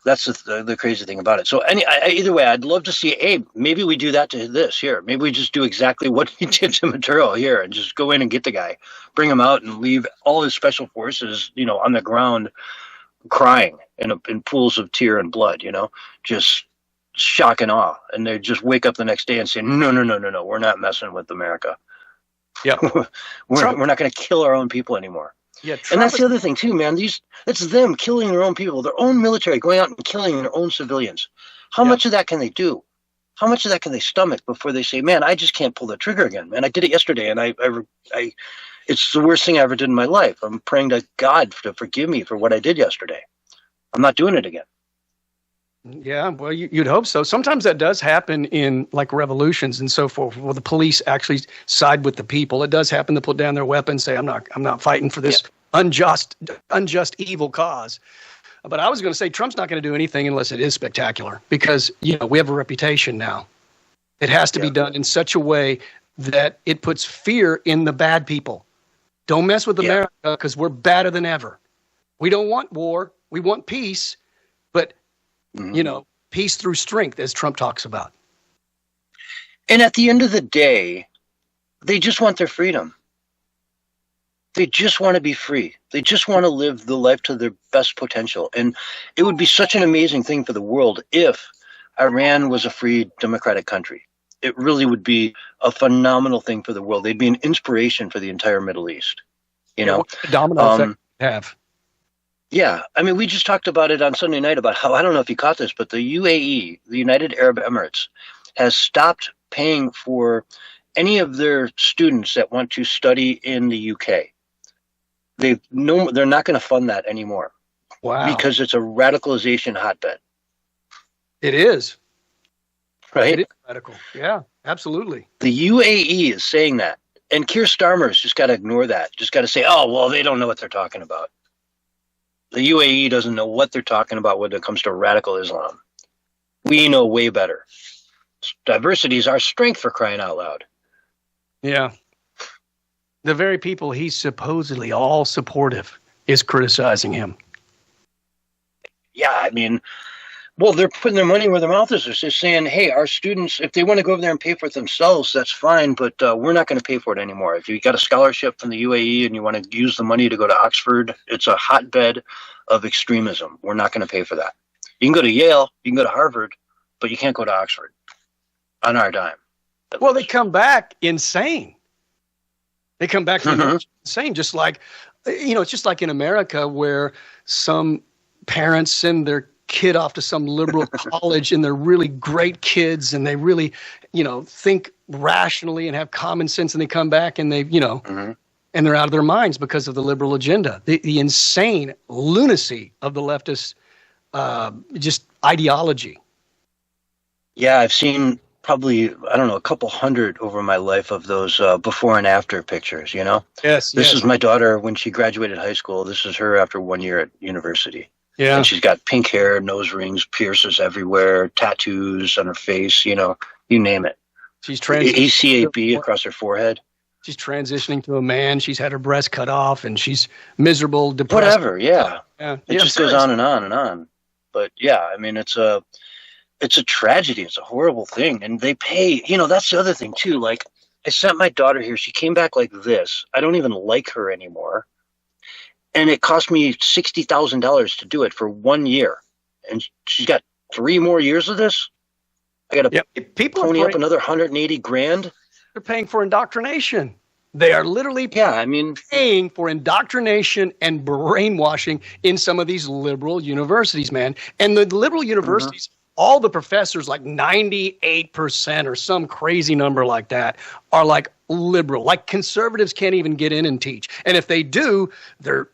That's the crazy thing about it. So either way, I'd love to see, hey, maybe we do that to this here. Maybe we just do exactly what he did to Maduro here, and just go in and get the guy, bring him out, and leave all his special forces, on the ground crying in pools of tear and blood, just shock and awe. And they just wake up the next day and say, no, we're not messing with America. Yeah. we're not going to kill our own people anymore. Yeah, and that's the other thing too, man. It's them killing their own people, their own military, going out and killing their own civilians. How much of that can they do? How much of that can they stomach before they say, "Man, I just can't pull the trigger again, man. I did it yesterday, and I it's the worst thing I ever did in my life. I'm praying to God to forgive me for what I did yesterday. I'm not doing it again." Yeah, well, you'd hope so. Sometimes that does happen in revolutions and so forth, where the police actually side with the people. It does happen to put down their weapons, say, I'm not fighting for this unjust, evil cause. But I was going to say, Trump's not going to do anything unless it is spectacular, because, we have a reputation now. It has to be done in such a way that it puts fear in the bad people. Don't mess with America, because we're badder than ever. We don't want war. We want peace, but peace through strength, as Trump talks about. And at the end of the day, they just want their freedom. They just want to be free. They just want to live the life to their best potential. And it would be such an amazing thing for the world if Iran was a free democratic country. It really would be a phenomenal thing for the world. They'd be an inspiration for the entire Middle East. What domino effect have? Yeah, I mean, we just talked about it on Sunday night about how, I don't know if you caught this, but the UAE, the United Arab Emirates, has stopped paying for any of their students that want to study in the UK. They're not going to fund that anymore. Wow. Because it's a radicalization hotbed. It is. Right? It is radical. Yeah, absolutely. The UAE is saying that. And Keir Starmer's just got to ignore that. Just got to say, oh, well, they don't know what they're talking about. The UAE doesn't know what they're talking about when it comes to radical Islam. We know way better. Diversity is our strength, for crying out loud. Yeah. The very people he's supposedly all supportive is criticizing him. Yeah, I mean, well, they're putting their money where their mouth is. They're just saying, hey, our students, if they want to go over there and pay for it themselves, that's fine, but we're not going to pay for it anymore. If you got a scholarship from the UAE and you want to use the money to go to Oxford, it's a hotbed of extremism. We're not going to pay for that. You can go to Yale, you can go to Harvard, but you can't go to Oxford on our dime. Well, they come back insane. They come back insane, just like, it's just like in America where some parents send their kid off to some liberal college and they're really great kids and they really, think rationally and have common sense, and they come back and they, and they're out of their minds because of the liberal agenda, the insane lunacy of the leftist just ideology. Yeah, I've seen probably, I don't know, a couple hundred over my life of those before and after pictures, Yes. This is my daughter when she graduated high school. This is her after 1 year at university. Yeah. And she's got pink hair, nose rings, piercings everywhere, tattoos on her face, you name it. She's ACAB across her forehead. She's transitioning to a man. She's had her breast cut off and she's miserable, depressed. Whatever, yeah. It just goes on and on and on. But yeah, I mean, it's a tragedy. It's a horrible thing. And they pay, that's the other thing too. Like, I sent my daughter here. She came back like this. I don't even like her anymore. And it cost me $60,000 to do it for 1 year. And she's got 3 more years of this. I got to pony up another $180,000. They're paying for indoctrination. They are literally paying for indoctrination and brainwashing in some of these liberal universities, man. And the liberal universities, all the professors, like 98% or some crazy number like that, are like liberal. Like conservatives can't even get in and teach. And if they do, they're,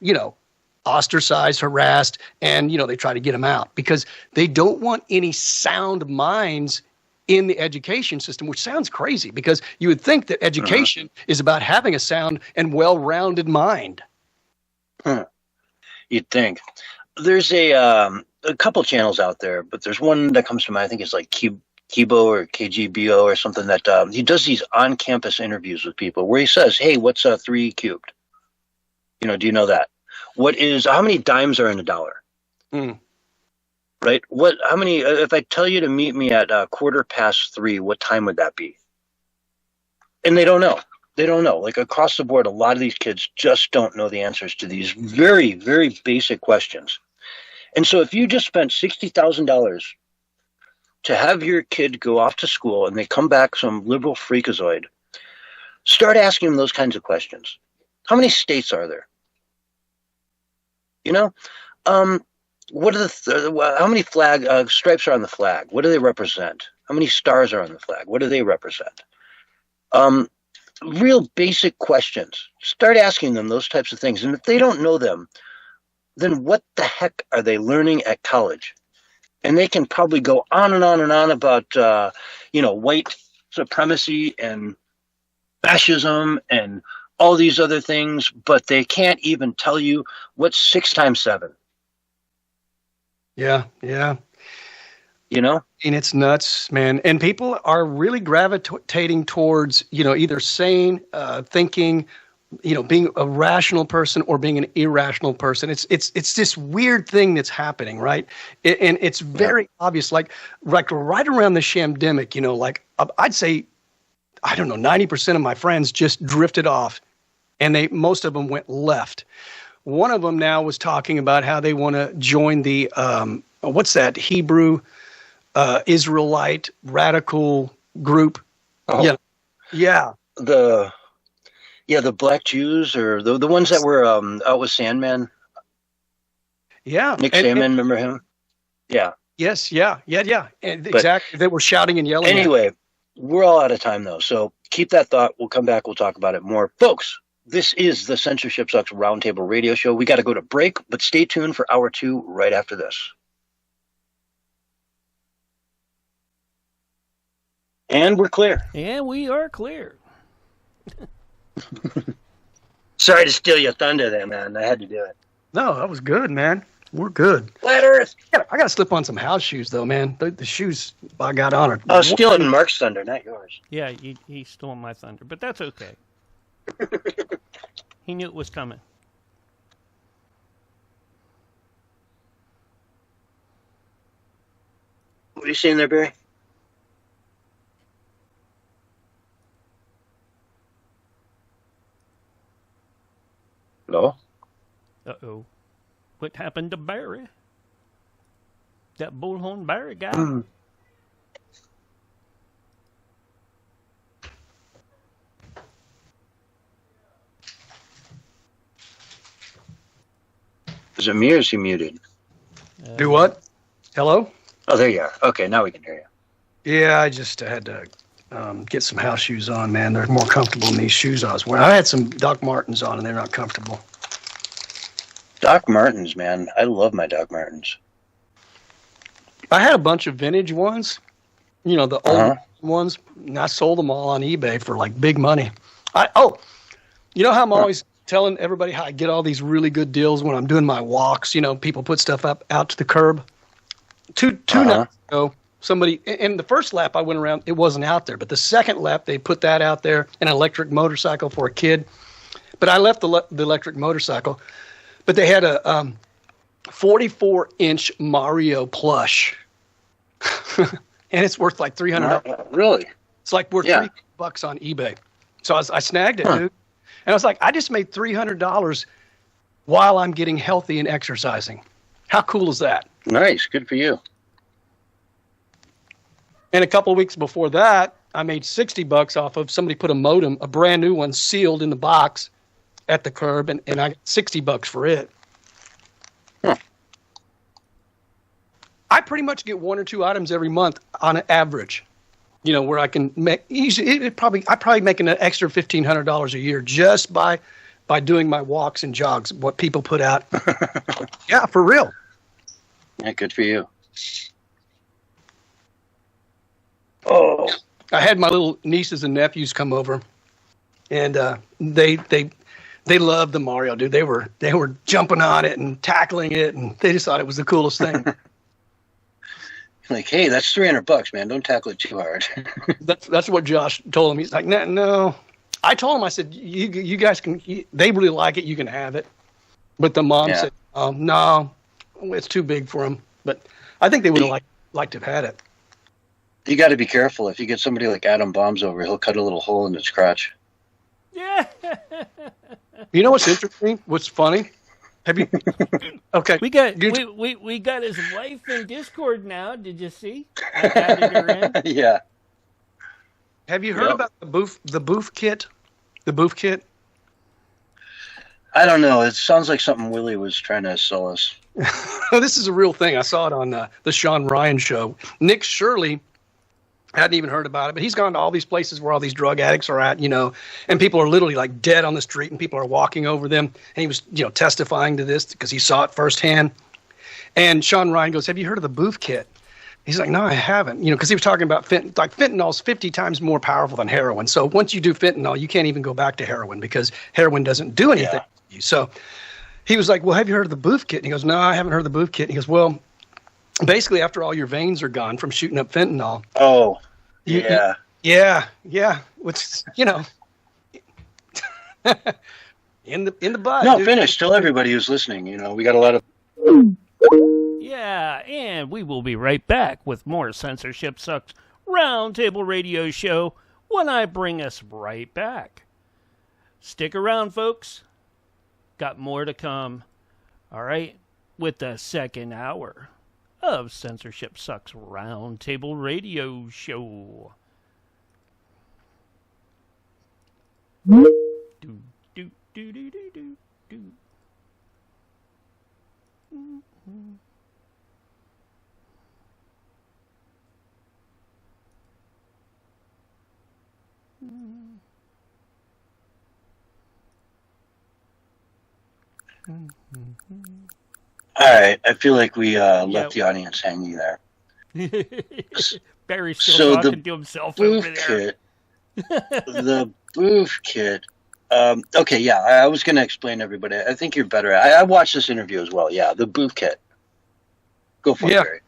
ostracized, harassed, and, they try to get them out because they don't want any sound minds in the education system, which sounds crazy because you would think that education is about having a sound and well-rounded mind. You'd think. There's a couple channels out there, but there's one that comes to mind. I think it's like Kibo or KGBO or something that he does these on-campus interviews with people where he says, hey, what's 3 cubed? Do you know that? How many dimes are in a dollar? Right? How many, if I tell you to meet me at 3:15, what time would that be? And they don't know. They don't know. Like across the board, a lot of these kids just don't know the answers to these very, very basic questions. And so if you just spent $60,000 to have your kid go off to school and they come back some liberal freakazoid, start asking them those kinds of questions. How many states are there? What are how many flag stripes are on the flag? What do they represent? How many stars are on the flag? What do they represent? Real basic questions. Start asking them those types of things. And if they don't know them, then what the heck are they learning at college? And they can probably go on and on and on about, white supremacy and fascism and all these other things, but they can't even tell you what's 6 times 7. Yeah. And it's nuts, man. And people are really gravitating towards, either sane thinking, being a rational person or being an irrational person. It's this weird thing that's happening, right? And it's very obvious, like right around the shamdemic, I'd say, I don't know, 90% of my friends just drifted off and most of them went left. One of them now was talking about how they want to join the, what's that, Hebrew Israelite radical group. Oh. Yeah. The Black Jews or the ones that were out with Sandman. Yeah. Nick Sandman, remember him? Yeah. Yes. Yeah. And exactly. They were shouting and yelling. Anyway, We're all out of time, though, so keep that thought. We'll come back. We'll talk about it more. Folks, this is the Censorship Sucks Roundtable Radio Show. We got to go to break, but stay tuned for hour 2 right after this. And we're clear. And we are clear. Sorry to steal your thunder there, man. I had to do it. No, that was good, man. We're good. Flat Earth. I got to slip on some house shoes, though, man. The shoes I got on are... I was stealing Mark's thunder, not yours. Yeah, he stole my thunder, but that's okay. He knew it was coming. What are you seeing there, Barry? Hello? Uh-oh. What happened to Barry? That bullhorn Barry guy? Is it me or is he muted? Do what? Hello? Oh, there you are. Okay, now we can hear you. Yeah, I just had to get some house shoes on, man. They're more comfortable than these shoes I was wearing. I had some Doc Martens on, and they're not comfortable. Doc Martens, man. I love my Doc Martens. I had a bunch of vintage ones, you know, the old ones, and I sold them all on eBay for like big money. You know how I'm always telling everybody how I get all these really good deals when I'm doing my walks? You know, people put stuff up out to the curb. Two nights ago, somebody, in the first lap I went around, it wasn't out there, but the second lap they put that out there, an electric motorcycle for a kid. But I left the electric motorcycle. But they had a 44-inch Mario plush, and it's worth like $300. Really? It's like worth $3 on eBay. So I snagged it, dude. And I was like, I just made $300 while I'm getting healthy and exercising. How cool is that? Nice. Good for you. And a couple of weeks before that, I made $60 off of somebody put a modem, a brand new one, sealed in the box at the curb, and I got $60 for it. I pretty much get 1 or 2 items every month on an average, you know, where I can make I probably making an extra $1,500 a year just by doing my walks and jogs. What people put out, yeah, for real. Yeah, good for you. Oh, I had my little nieces and nephews come over, and they loved the Mario, dude. They were jumping on it and tackling it, and they just thought it was the coolest thing. Like, hey, that's $300, man. Don't tackle it too hard. That's what Josh told him. He's like, no. I told him, I said, you guys can. They really like it. You can have it. But the mom said, no, it's too big for him. But I think they would have liked to have had it. You got to be careful. If you get somebody like Adam Bombs over, he'll cut a little hole in its crotch. Yeah. You know what's interesting? What's funny? Have you? Okay. We got his wife in Discord now. Did you see? I added her in. Yeah. Have you heard about the boof kit? The boof kit? I don't know. It sounds like something Willie was trying to sell us. This is a real thing. I saw it on the Sean Ryan show. Nick Shirley hadn't even heard about it, but he's gone to all these places where all these drug addicts are at, you know, and people are literally like dead on the street and people are walking over them. And he was, you know, testifying to this because he saw it firsthand. And Sean Ryan goes, have you heard of the boof kit? He's like, no, I haven't, you know, because he was talking about fentanyl's 50 times more powerful than heroin. So once you do fentanyl, you can't even go back to heroin because heroin doesn't do anything to you. So he was like, well, have you heard of the boof kit? And he goes, no, I haven't heard of the boof kit. And he goes, well, basically after all your veins are gone from shooting up fentanyl. Oh, yeah. Which, you know, in the butt. No, finish. Tell everybody who's listening. You know, we got a lot of. Yeah, and we will be right back with more Censorship Sucks Roundtable Radio Show when I bring us right back. Stick around, folks. Got more to come. All right, with the second hour of Censorship Sucks Roundtable Radio Show. Do, do, do, do, do, do, do. Mm-hmm. All right, I feel like we left the audience hanging there. Barry's still talking to himself over there. Kit, the booth kit. Okay, yeah, I was going to explain to everybody. I think you're better. I watched this interview as well. Yeah, the booth kit. Go for it, Barry.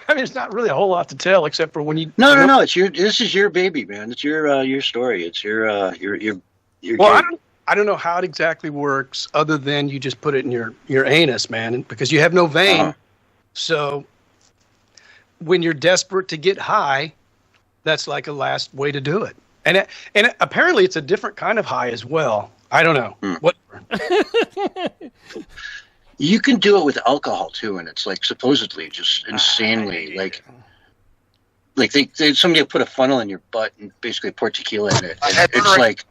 I mean, it's not really a whole lot to tell, except for when you. No. This is your baby, man. It's your story. It's your. Well, I don't know how it exactly works, other than you just put it in your anus, man, because you have no vein. Uh-huh. So when you're desperate to get high, that's like a last way to do it. And apparently it's a different kind of high as well. I don't know. Whatever. You can do it with alcohol too, and it's like supposedly just insanely like somebody will put a funnel in your butt and basically pour tequila in it. And it's like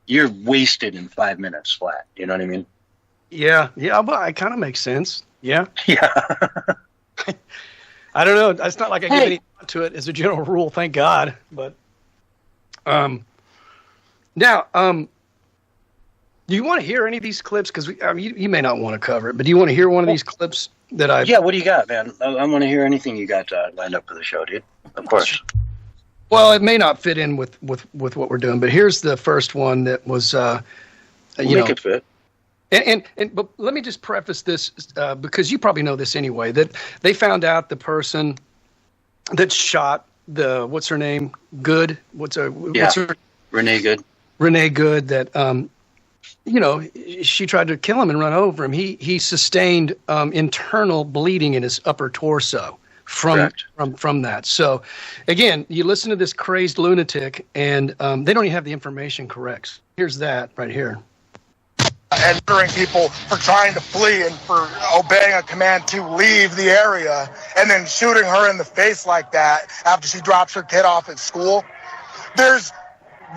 you're wasted in 5 minutes flat. You know what I mean? Yeah, but it kind of makes sense. Yeah. Yeah. I don't know. It's not like I give any thought to it as a general rule, thank God. But now, do you want to hear any of these clips? Because you may not want to cover it, but do you want to hear one of these clips that I? Yeah, what do you got, man? I want to hear anything you got lined up for the show, dude. Of course. Well, it may not fit in with what we're doing, but here's the first one that was. Make it fit. But let me just preface this because you probably know this anyway, that they found out the person that shot what's her name? Good. What's her? Renee Good. Renee Good. That she tried to kill him and run over him. He sustained internal bleeding in his upper torso from that. So, again, you listen to this crazed lunatic, and they don't even have the information correct. Here's that right here. And murdering people for trying to flee and for obeying a command to leave the area, and then shooting her in the face like that after she drops her kid off at school.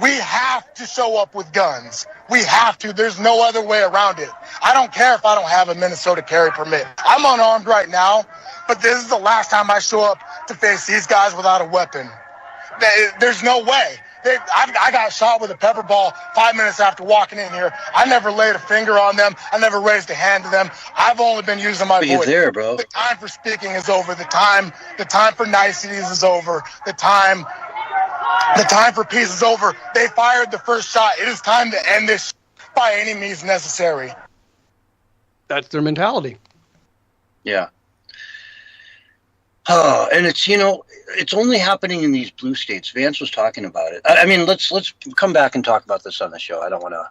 We have to show up with guns. We have to. There's no other way around it. I don't care if I don't have a Minnesota carry permit. I'm unarmed right now, but this is the last time I show up to face these guys without a weapon. There's no way. I got shot with a pepper ball 5 minutes after walking in here. I never laid a finger on them. I never raised a hand to them. I've only been using my voice. You're there, bro. The time for speaking is over. The time for niceties is over. The time for peace is over. They fired the first shot. It is time to end this by any means necessary. That's their mentality. Yeah. And it's only happening in these blue states. Vance was talking about it. I mean, let's come back and talk about this on the show. I don't want to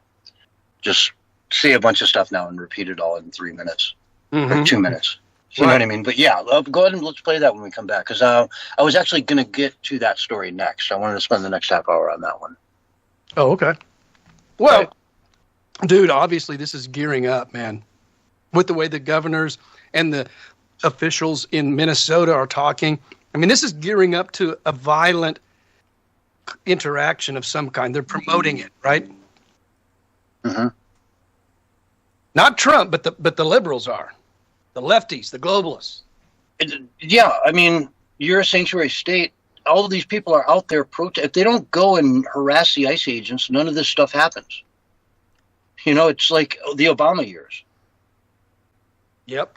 just say a bunch of stuff now and repeat it all in 3 minutes or 2 minutes. You know what I mean? But yeah, go ahead and let's play that when we come back. Because I was actually going to get to that story next. I wanted to spend the next half hour on that one. Oh, okay. Well, dude, obviously this is gearing up, man. With the way the governors and the officials in Minnesota are talking. I mean, this is gearing up to a violent interaction of some kind. They're promoting it, right? Mm-hmm. Not Trump, but the liberals are. The lefties, the globalists. Yeah, I mean, you're a sanctuary state. All of these people are out there if they don't go and harass the ICE agents, none of this stuff happens. It's like the Obama years. Yep.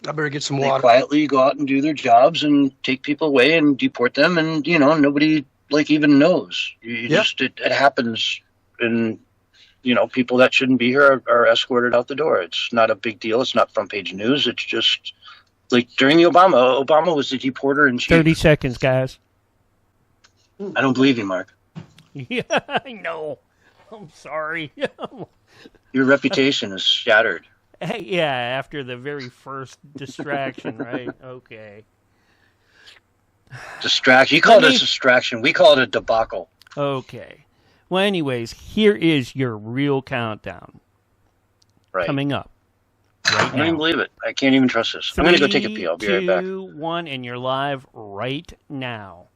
I better get some water. They quietly go out and do their jobs and take people away and deport them, and nobody even knows. It happens, and people that shouldn't be here are escorted out the door. It's not a big deal. It's not front page news. It's just like during the Obama was the deporter in chief. 30 seconds, guys. I don't believe you, Mark. Yeah, I know. I'm sorry. Your reputation is shattered. Yeah, after the very first distraction, right? Okay. Distraction. You call it a distraction. We call it a debacle. Okay. Well, anyways, here is your real countdown. Right. Coming up. Right I can't even believe it. I can't even trust this. I'm going to go take a pee. I'll be right back. 3, 2, 1, and you're live right now.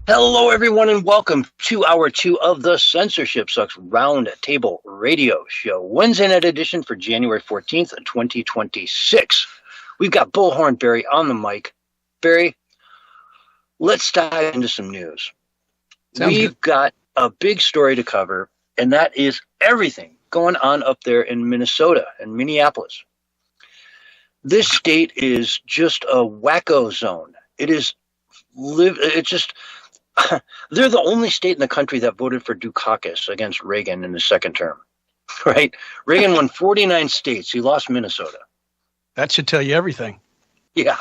Hello, everyone, and welcome to Hour 2 of the Censorship Sucks Round Table Radio Show, Wednesday night edition for January 14th, 2026. We've got Bullhorn Barry on the mic. Barry, let's dive into some news. We've got a big story to cover, and that is everything going on up there in Minnesota and Minneapolis. This state is just a wacko zone. It's just, they're the only state in the country that voted for Dukakis against Reagan in his second term, right? Reagan won 49 states. He lost Minnesota. That should tell you everything. Yeah.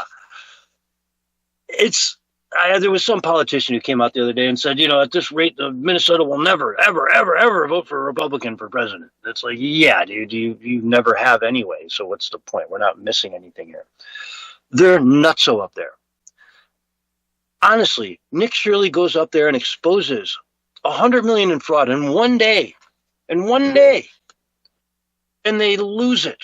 There was some politician who came out the other day and said, at this rate, Minnesota will never, ever, ever, ever vote for a Republican for president. It's like, yeah, dude, you never have anyway. So what's the point? We're not missing anything here. They're nutso up there. Honestly, Nick Shirley goes up there and exposes $100 million in fraud in one day. In one day. And they lose it.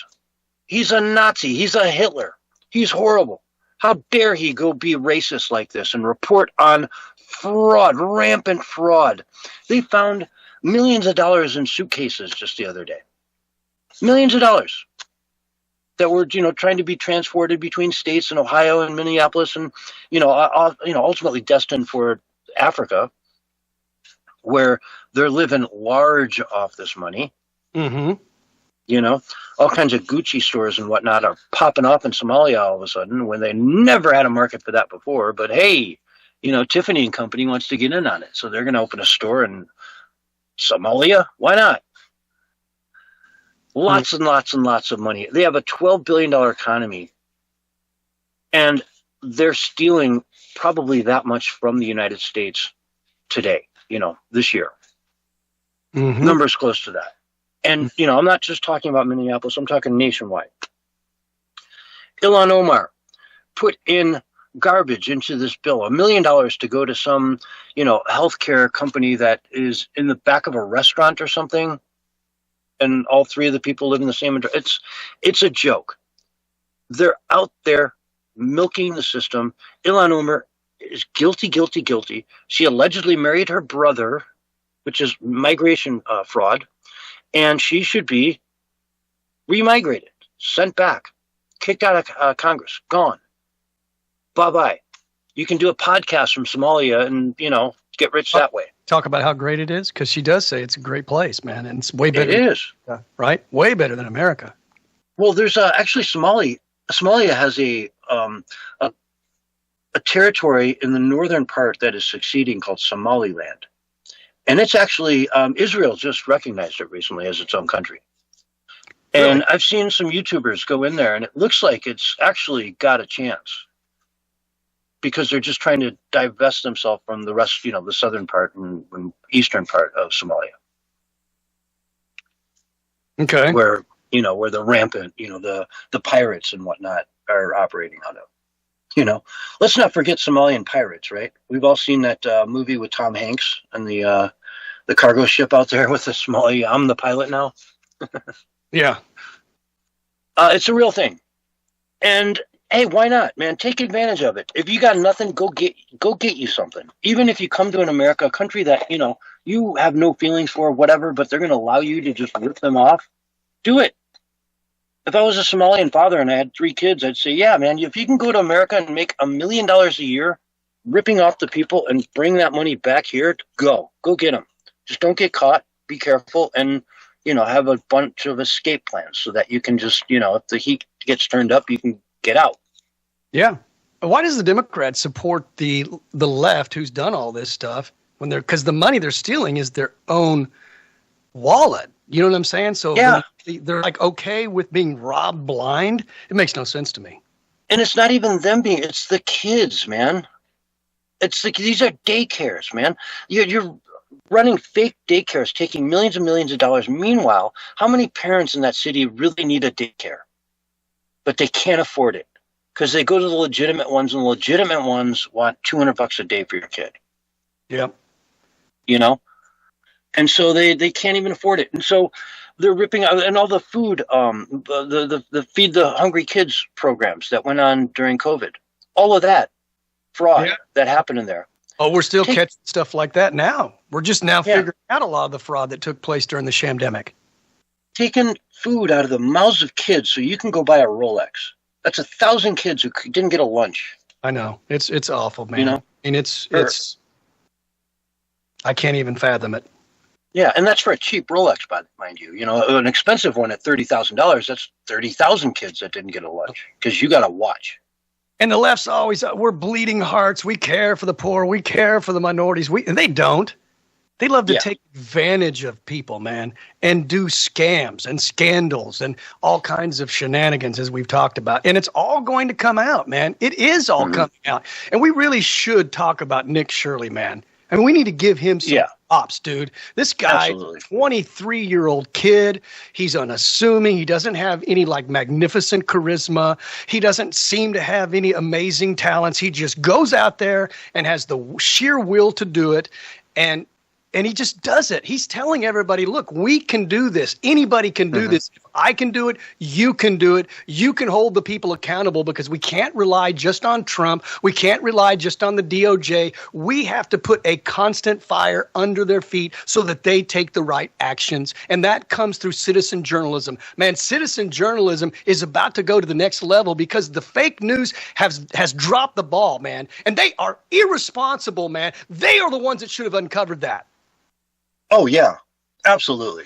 He's a Nazi. He's a Hitler. He's horrible. How dare he go be racist like this and report on fraud, rampant fraud. They found millions of dollars in suitcases just the other day. Millions of dollars that were, trying to be transported between states and Ohio and Minneapolis and, ultimately destined for Africa, where they're living large off this money. Mm-hmm. All kinds of Gucci stores and whatnot are popping up in Somalia all of a sudden when they never had a market for that before. But hey, Tiffany and Company wants to get in on it. So they're going to open a store in Somalia. Why not? Lots and lots and lots of money. They have a $12 billion economy, and they're stealing probably that much from the United States today, this year. Mm-hmm. Numbers close to that. And, I'm not just talking about Minneapolis. I'm talking nationwide. Ilhan Omar put in garbage into this bill, $1 million to go to some, healthcare company that is in the back of a restaurant or something. And all three of the people live in the same address. It's a joke. They're out there milking the system. Ilhan Omar is guilty, guilty, guilty. She allegedly married her brother, which is migration fraud. And she should be remigrated, sent back, kicked out of Congress, gone. Bye-bye. You can do a podcast from Somalia and, get rich that way. Talk about how great it is, because she does say it's a great place, man, and it's way better. It is. Right? Way better than America. Well, there's actually Somalia has a territory in the northern part that is succeeding called Somaliland. And it's actually, Israel just recognized it recently as its own country. And really? I've seen some YouTubers go in there, and it looks like it's actually got a chance. Because they're just trying to divest themselves from the rest, the southern part and eastern part of Somalia. Okay. Where the rampant, the pirates and whatnot are operating out of. Let's not forget Somalian pirates, right? We've all seen that movie with Tom Hanks and the cargo ship out there with the Somali. I'm the pilot now. Yeah. It's a real thing. And hey, why not, man? Take advantage of it. If you got nothing, go get you something. Even if you come to a country that, you have no feelings for, whatever, but they're going to allow you to just rip them off, do it. If I was a Somalian father and I had 3 kids, I'd say, yeah, man, if you can go to America and make $1 million a year ripping off the people and bring that money back here, go get them. Just don't get caught. Be careful and, have a bunch of escape plans so that you can just, if the heat gets turned up, you can get out. Yeah. Why does the Democrats support the left who's done all this stuff because the money they're stealing is their own wallet? You know what I'm saying? So yeah. They're like okay with being robbed blind. It makes no sense to me. And it's not even them it's the kids, man. These are daycares, man. You're running fake daycares, taking millions and millions of dollars. Meanwhile, how many parents in that city really need a daycare? But they can't afford it because they go to the legitimate ones, and the legitimate ones want $200 a day for your kid. Yep. And so they can't even afford it. And so they're ripping out, and all the food, the Feed the Hungry Kids programs that went on during COVID, all of that fraud that happened in there. Oh, we're still catching stuff like that now. We're just now figuring out a lot of the fraud that took place during the shamdemic. Taking food out of the mouths of kids so you can go buy a Rolex. That's 1,000 kids who didn't get a lunch. I know. It's awful, man. And it's I can't even fathom it. Yeah, and that's for a cheap Rolex, mind you. You know, an expensive one at $30,000. That's 30,000 kids that didn't get a watch because you got a watch. And the left's always, we're bleeding hearts. We care for the poor. We care for the minorities. And they don't. They love to take advantage of people, man, and do scams and scandals and all kinds of shenanigans, as we've talked about. And it's all going to come out, man. It is all coming out. And we really should talk about Nick Shirley, man. I mean, we need to give him some props, dude. This guy, 23-year-old kid, he's unassuming. He doesn't have any, like, magnificent charisma. He doesn't seem to have any amazing talents. He just goes out there and has the sheer will to do it. And he just does it. He's telling everybody, look, we can do this. Anybody can do this. If I can do it, you can do it. You can hold the people accountable because we can't rely just on Trump. We can't rely just on the DOJ. We have to put a constant fire under their feet so that they take the right actions. And that comes through citizen journalism. Man, citizen journalism is about to go to the next level because the fake news has dropped the ball, man. And they are irresponsible, man. They are the ones that should have uncovered that. Oh, yeah, absolutely.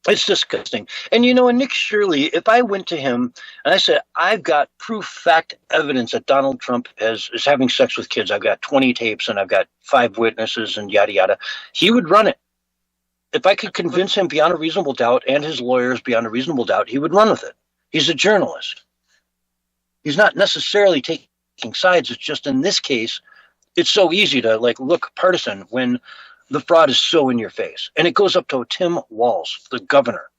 It's disgusting. And, you know, and Nick Shirley, if I went to him and I said, I've got proof, fact, evidence that Donald Trump is having sex with kids. I've got 20 tapes and I've got 5 witnesses and yada, yada. He would run it. If I could convince him beyond a reasonable doubt and his lawyers beyond a reasonable doubt, he would run with it. He's a journalist. He's not necessarily taking sides. It's just in this case, it's so easy to, like, look partisan when the fraud is so in your face. And it goes up to Tim Walz, the governor.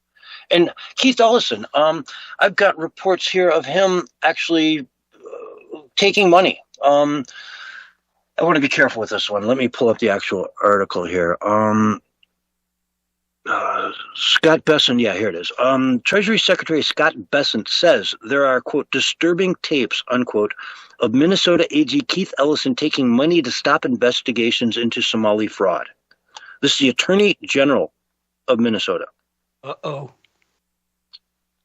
And Keith Ellison, I've got reports here of him actually taking money. I want to be careful with this one. Let me pull up the actual article here. Scott Bessent, here it is. Treasury Secretary Scott Bessent says there are, quote, disturbing tapes, unquote, of Minnesota AG Keith Ellison taking money to stop investigations into Somali fraud. This is the Attorney General of Minnesota. Uh-oh.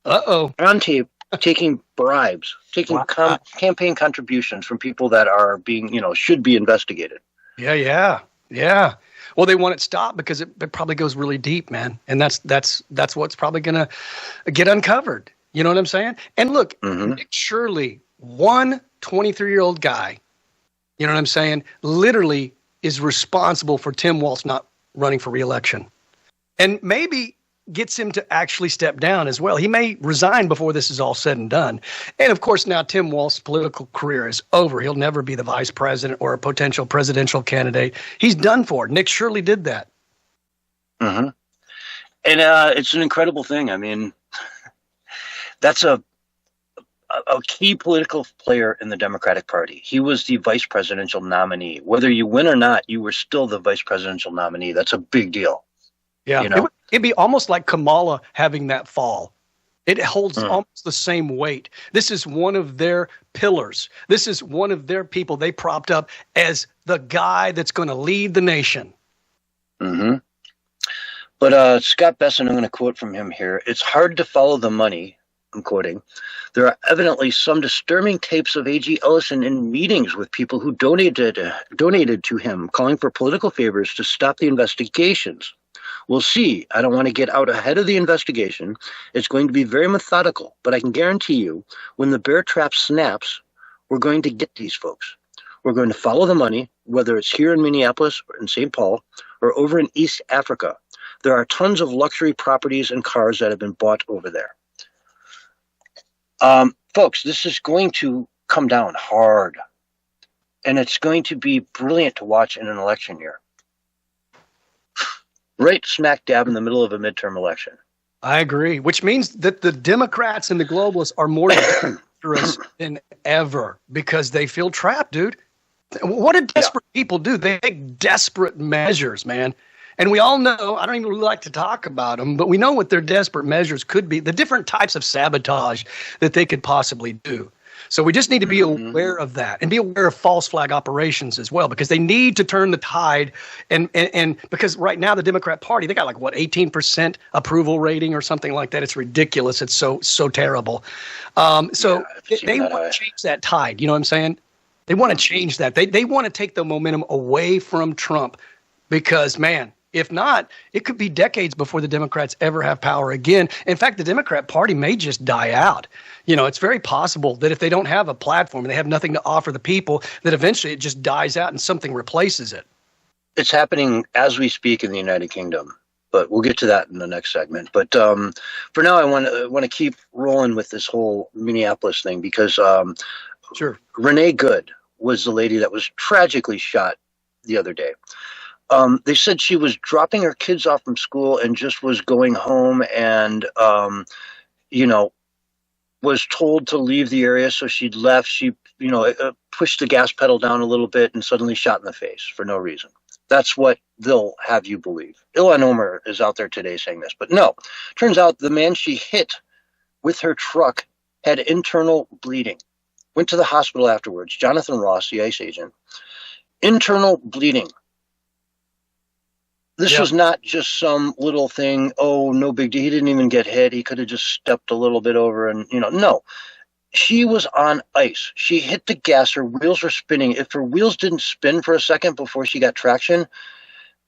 On tape, taking bribes, taking campaign contributions from people that are being, should be investigated. Yeah. Well, they want it stopped because it probably goes really deep, man. And that's what's probably going to get uncovered. You know what I'm saying? And look, Nick Shirley, one 23-year-old guy, you know what I'm saying, literally is responsible for Tim Walz not running for re-election. And maybe gets him to actually step down as well. He may resign before this is all said and done. And of course, now Tim Walz's political career is over. He'll never be the vice president or a potential presidential candidate. He's done for. Nick Shirley did that. And it's an incredible thing. I mean, that's a key political player in the Democratic Party. He was the vice presidential nominee. Whether you win or not, you were still the vice presidential nominee. That's a big deal. Yeah, it'd be almost like Kamala having that fall. It holds almost the same weight. This is one of their pillars. This is one of their people they propped up as the guy that's going to lead the nation. But Scott Bessent, I'm going to quote from him here. It's hard to follow the money. I'm quoting. There are evidently some disturbing tapes of A.G. Ellison in meetings with people who donated to him, calling for political favors to stop the investigations. We'll see. I don't want to get out ahead of the investigation. It's going to be very methodical, but I can guarantee you, when the bear trap snaps, we're going to get these folks. We're going to follow the money, whether it's here in Minneapolis or in St. Paul or over in East Africa. There are tons of luxury properties and cars that have been bought over there. Folks, this is going to come down hard, and it's going to be brilliant to watch in an election year. Right smack dab in the middle of a midterm election. I agree, which means that the Democrats and the globalists are more dangerous than ever because they feel trapped, dude. What do desperate people do? They take desperate measures, man. And we all know, I don't even really like to talk about them, but we know what their desperate measures could be, the different types of sabotage that they could possibly do. So we just need to be aware of that and be aware of false flag operations as well, because they need to turn the tide. And because right now the Democrat Party, they got 18% approval rating or something like that. It's ridiculous. It's so terrible. They want to change that tide. You know what I'm saying? They want to change that. They want to take the momentum away from Trump because, man, if not, it could be decades before the Democrats ever have power again. In fact, the Democrat Party may just die out. It's very possible that if they don't have a platform and they have nothing to offer the people, that eventually it just dies out and something replaces it. It's happening as we speak in the United Kingdom, but we'll get to that in the next segment. But for now, I want to keep rolling with this whole Minneapolis thing because sure. Renee Good was the lady that was tragically shot the other day. They said she was dropping her kids off from school and just was going home and, was told to leave the area. So she'd left. She, pushed the gas pedal down a little bit and suddenly shot in the face for no reason. That's what they'll have you believe. Ilhan Omar is out there today saying this. But no, turns out the man she hit with her truck had internal bleeding. Went to the hospital afterwards. Jonathan Ross, the ICE agent. Internal bleeding. This was not just some little thing, oh, no big deal. He didn't even get hit. He could have just stepped a little bit over and, no. She was on ice. She hit the gas. Her wheels were spinning. If her wheels didn't spin for a second before she got traction,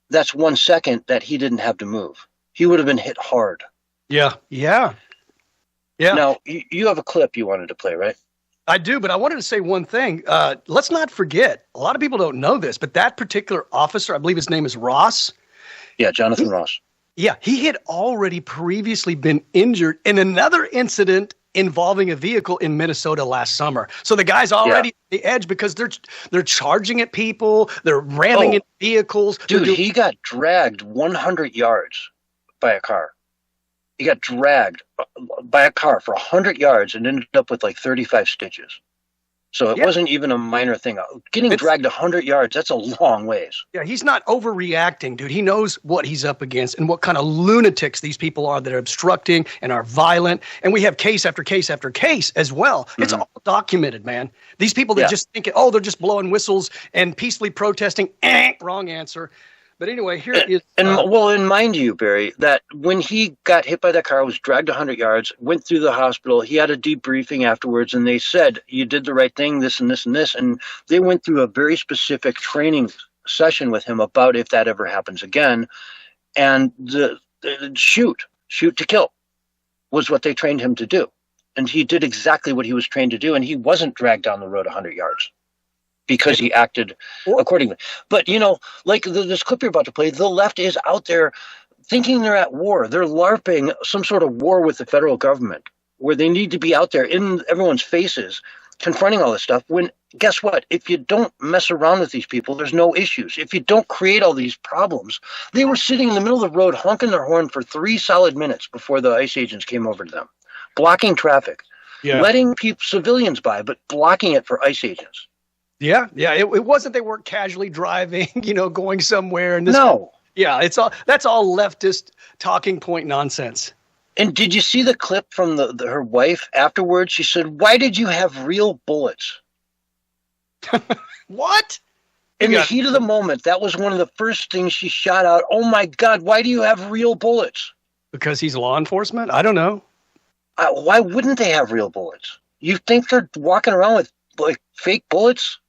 that's 1 second that he didn't have to move. He would have been hit hard. Yeah. Now, you have a clip you wanted to play, right? I do, but I wanted to say one thing. Let's not forget, a lot of people don't know this, but that particular officer, I believe his name is Ross. Yeah, Jonathan Ross. Yeah, he had already previously been injured in another incident involving a vehicle in Minnesota last summer. So the guy's already at the edge because they're charging at people, they're ramming into vehicles. Dude, he got dragged 100 yards by a car. He got dragged by a car for 100 yards and ended up with like 35 stitches. So it wasn't even a minor thing. Getting dragged 100 yards, that's a long ways. Yeah, he's not overreacting, dude. He knows what he's up against and what kind of lunatics these people are that are obstructing and are violent. And we have case after case after case as well. Mm-hmm. It's all documented, man. These people that just think, they're just blowing whistles and peacefully protesting. Wrong answer. But anyway, here is... And mind you, Barry, that when he got hit by that car, was dragged 100 yards, went through the hospital, he had a debriefing afterwards, and they said, you did the right thing, this and this and this. And they went through a very specific training session with him about if that ever happens again. And the shoot to kill was what they trained him to do. And he did exactly what he was trained to do, and he wasn't dragged down the road 100 yards. Because he acted accordingly. But, like this clip you're about to play, the left is out there thinking they're at war. They're LARPing some sort of war with the federal government where they need to be out there in everyone's faces confronting all this stuff when, guess what? If you don't mess around with these people, there's no issues. If you don't create all these problems, they were sitting in the middle of the road honking their horn for 3 solid minutes before the ICE agents came over to them, blocking traffic, letting civilians by, but blocking it for ICE agents. Yeah. It wasn't they weren't casually driving, going somewhere. And no. Yeah, that's all leftist talking point nonsense. And did you see the clip from her wife afterwards? She said, "Why did you have real bullets?" What? In the heat of the moment, that was one of the first things she shot out. Oh my God, why do you have real bullets? Because he's law enforcement? I don't know. Why wouldn't they have real bullets? You think they're walking around with like fake bullets?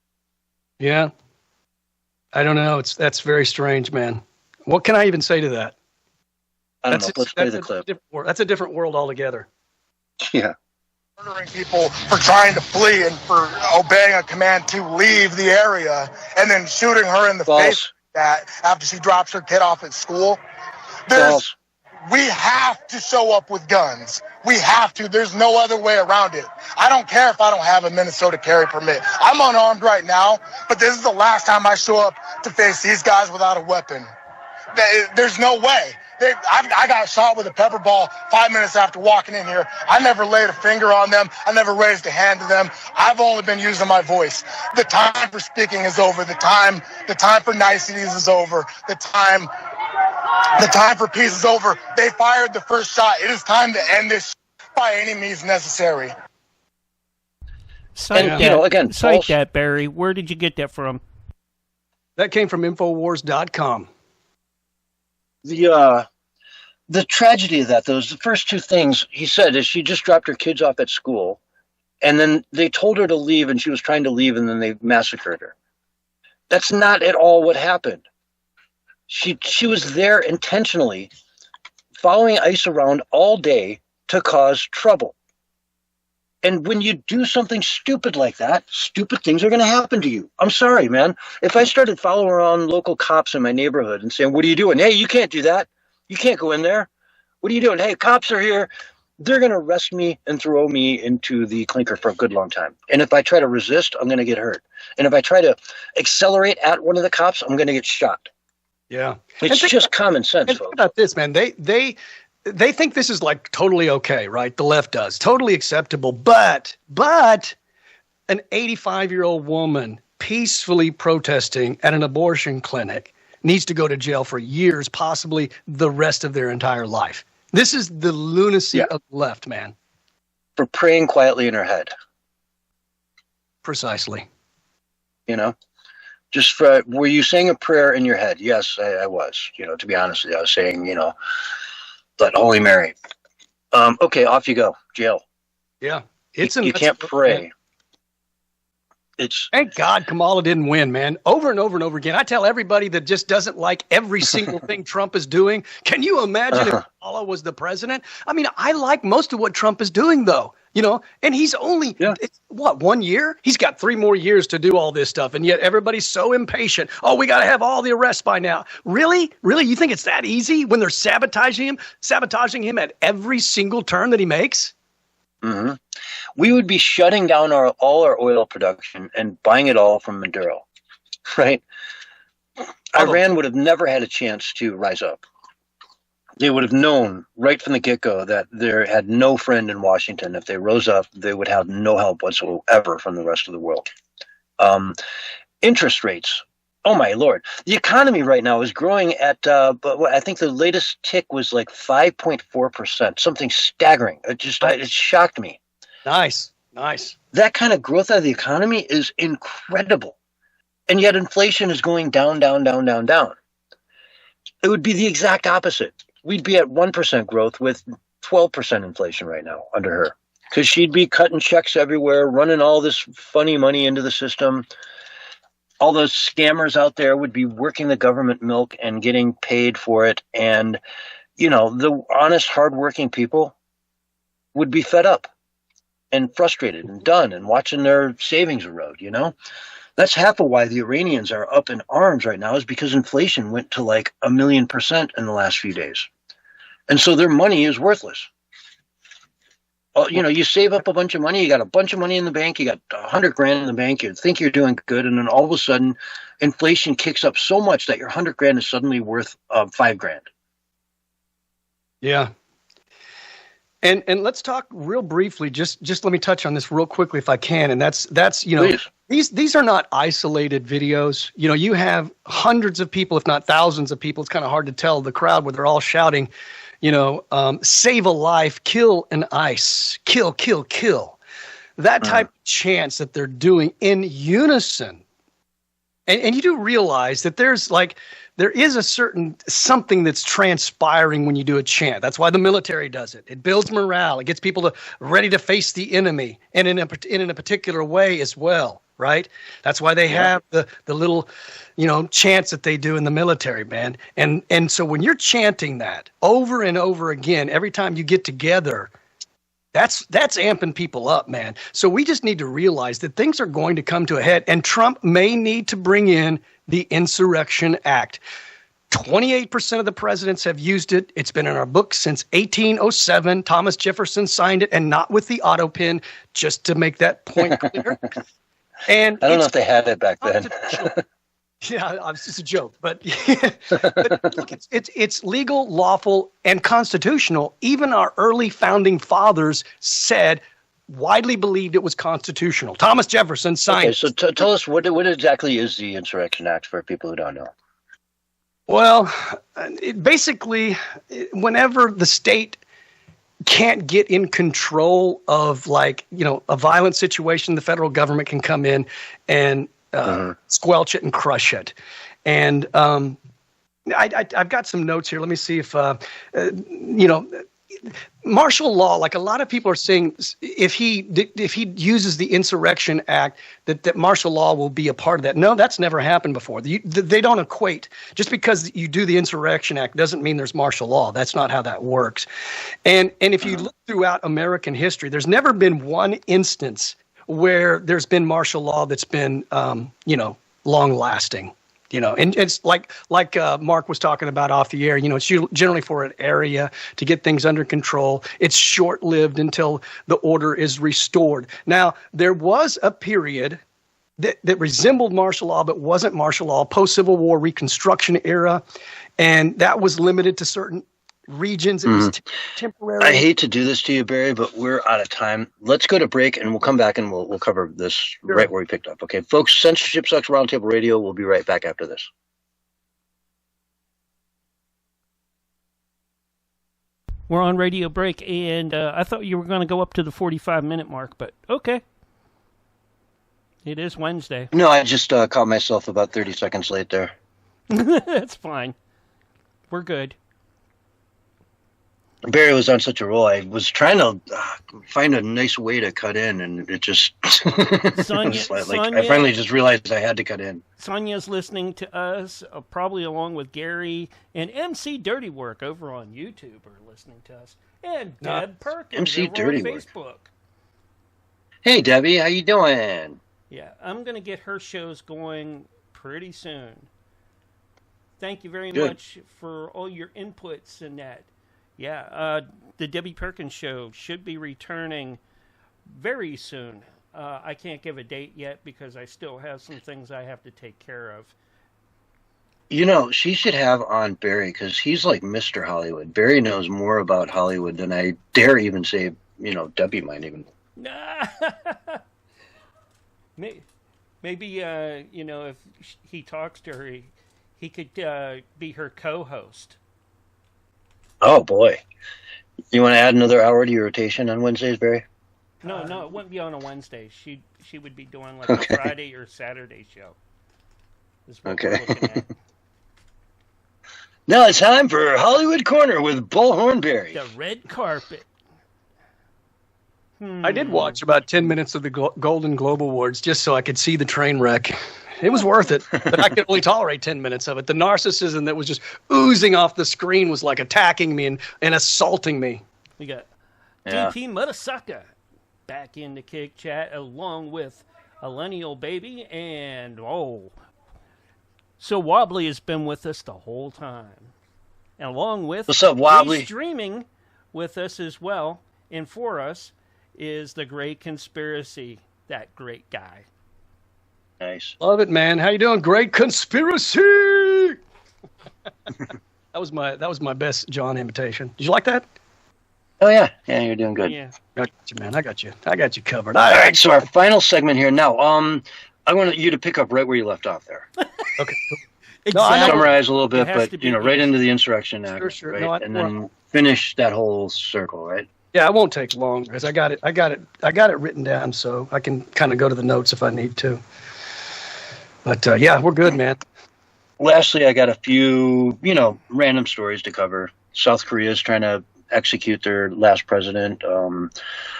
Yeah. I don't know. That's very strange, man. What can I even say to that? I don't know. Let's play the clip. That's a different world altogether. Yeah. Murdering people for trying to flee and for obeying a command to leave the area and then shooting her in the face after she drops her kid off at school. We have to show up with guns. We have to. There's no other way around it. I don't care if I don't have a Minnesota carry permit. I'm unarmed right now, but this is the last time I show up to face these guys without a weapon. There's no way. I got shot with a pepper ball 5 minutes after walking in here. I never laid a finger on them. I never raised a hand to them. I've only been using my voice. The time for speaking is over. The time for niceties is over. The time for peace is over. They fired the first shot. It is time to end this by any means necessary. Cite that, Barry. Where did you get that from? That came from Infowars.com. The tragedy of that, those the first two things he said is she just dropped her kids off at school, and then they told her to leave, and she was trying to leave, and then they massacred her. That's not at all what happened. She was there intentionally, following ICE around all day to cause trouble. And when you do something stupid like that, stupid things are going to happen to you. I'm sorry, man. If I started following around local cops in my neighborhood and saying, what are you doing? Hey, you can't do that. You can't go in there. What are you doing? Hey, cops are here. They're going to arrest me and throw me into the clinker for a good long time. And if I try to resist, I'm going to get hurt. And if I try to accelerate at one of the cops, I'm going to get shot. Yeah. It's just common sense, folks. Think about this, man. They think this is like totally okay, right? The left does. Totally acceptable. But an 85-year-old woman peacefully protesting at an abortion clinic needs to go to jail for years, possibly the rest of their entire life. This is the lunacy of the left, man. For praying quietly in her head. Precisely. You know? Just for, were you saying a prayer in your head? Yes, I was. You know, to be honest with you, I was saying, you know, but Holy Mary. Okay, off you go. Jail. Yeah. You can't pray. Man. Thank God Kamala didn't win, man. Over and over and over again. I tell everybody that just doesn't like every single thing Trump is doing. Can you imagine if Kamala was the president? I mean, I like most of what Trump is doing, though. You know, and he's only, 1 year? He's got 3 more years to do all this stuff. And yet everybody's so impatient. Oh, we got to have all the arrests by now. Really? Really? You think it's that easy when they're sabotaging him at every single turn that he makes? Mm-hmm. We would be shutting down all our oil production and buying it all from Maduro, right? Iran would have never had a chance to rise up. They would have known right from the get-go that they had no friend in Washington. If they rose up, they would have no help whatsoever from the rest of the world. Interest rates. Oh, my Lord. The economy right now is growing at, I think the latest tick was like 5.4%, something staggering. It shocked me. Nice. That kind of growth out of the economy is incredible. And yet inflation is going down, down, down, down, down. It would be the exact opposite. We'd be at 1% growth with 12% inflation right now under her. Because she'd be cutting checks everywhere, running all this funny money into the system. All those scammers out there would be working the government milk and getting paid for it. And, you know, the honest, hardworking people would be fed up and frustrated and done and watching their savings erode, you know? That's half of why the Iranians are up in arms right now, is because inflation went to like 1,000,000% in the last few days. And so their money is worthless. You know, you save up a bunch of money, you got a bunch of money in the bank, you got $100,000 in the bank, you think you're doing good, and then all of a sudden inflation kicks up so much that your $100,000 is suddenly worth $5,000. Yeah. And let's talk real briefly, just let me touch on this real quickly if I can. And that's you know, these are not isolated videos. You know, you have hundreds of people, if not thousands of people. It's kind of hard to tell the crowd where they're all shouting, you know, save a life, kill an ICE, kill, kill, kill. That type of chants that they're doing in unison. And you do realize that there is a certain something that's transpiring when you do a chant. That's why the military does it. It builds morale. It gets people ready to face the enemy, and in a particular way as well, right? That's why they have the little, you know, chants that they do in the military, man. And so when you're chanting that over and over again, every time you get together, that's amping people up, man. So we just need to realize that things are going to come to a head, and Trump may need to bring in the Insurrection Act. 28% of the presidents have used it. It's been in our books since 1807. Thomas Jefferson signed it, and not with the auto pen, just to make that point clear. And I don't know if they had it back then. Yeah, it's just a joke, but look, it's legal, lawful, and constitutional. Even our early founding fathers said, widely believed it was constitutional. Thomas Jefferson signed. Okay, so tell us what exactly is the Insurrection Act for people who don't know. Well, basically, whenever the state can't get in control of, like, you know, a violent situation, the federal government can come in and squelch it and crush it. And I've got some notes here. Let me see if, you know, martial law, like a lot of people are saying, if he uses the Insurrection Act, that martial law will be a part of that. No, that's never happened before. They don't equate. Just because you do the Insurrection Act doesn't mean there's martial law. That's not how that works. And if you look throughout American history, there's never been one instance where there's been martial law that's been, long lasting. And it's like Mark was talking about off the air, it's generally for an area to get things under control. It's short-lived until the order is restored. Now, there was a period that resembled martial law but wasn't martial law, post-Civil War Reconstruction era, and that was limited to certain regions. It was temporary. I hate to do this to you, Barry, but we're out of time. Let's go to break, and we'll come back and we'll cover this right where we picked up. Okay, folks, Censorship Sucks Roundtable Radio. We'll be right back after this. We're on radio break, and I thought you were going to go up to the 45-minute mark, but okay. It is Wednesday. No, I just caught myself about 30 seconds late there. That's fine. We're good. Barry was on such a roll. I was trying to find a nice way to cut in, and it just Sonia, I finally just realized I had to cut in. Sonia's listening to us, probably along with Gary and MC Dirty Work over on YouTube are listening to us, and Deb Perkins MC over Dirty on Work. Facebook. Hey, Debbie, how you doing? Yeah, I'm going to get her shows going pretty soon. Thank you very much for all your inputs in that. Yeah, the Debbie Perkins Show should be returning very soon. I can't give a date yet because I still have some things I have to take care of. She should have on Barry because he's like Mr. Hollywood. Barry knows more about Hollywood than I dare even say, Debbie might even. Maybe, if he talks to her, he could be her co-host. Oh, boy. You want to add another hour to your rotation on Wednesdays, Barry? No, it wouldn't be on a Wednesday. She would be doing like a Friday or Saturday show. Is what we're looking at. Now it's time for Hollywood Corner with Bullhorn Barry. The red carpet. I did watch about 10 minutes of the Golden Globe Awards just so I could see the train wreck. It was worth it, but I could only tolerate 10 minutes of it. The narcissism that was just oozing off the screen was like attacking me and assaulting me. We got DP Mudasaka back in the Kick Chat along with Millennial Baby and, So Wobbly has been with us the whole time. And along with... What's up, Wobbly? Streaming with us as well and for us is the Great Conspiracy, that great guy. Nice. Love it, man. How you doing? Great Conspiracy. That was my best John imitation. Did you like that? Oh yeah, you're doing good. Yeah, I got you, man. I got you covered. All right, so our final segment here now. I want you to pick up right where you left off there. Okay. exactly. No, I summarize a little bit, but be right into the Insurrection Act, Sure. right, No, and then finish that whole circle, right? Yeah, it won't take long because I got it written down, so I can kind of go to the notes if I need to. But we're good, man. Lastly, I got a few, random stories to cover. South Korea is trying to execute their last president.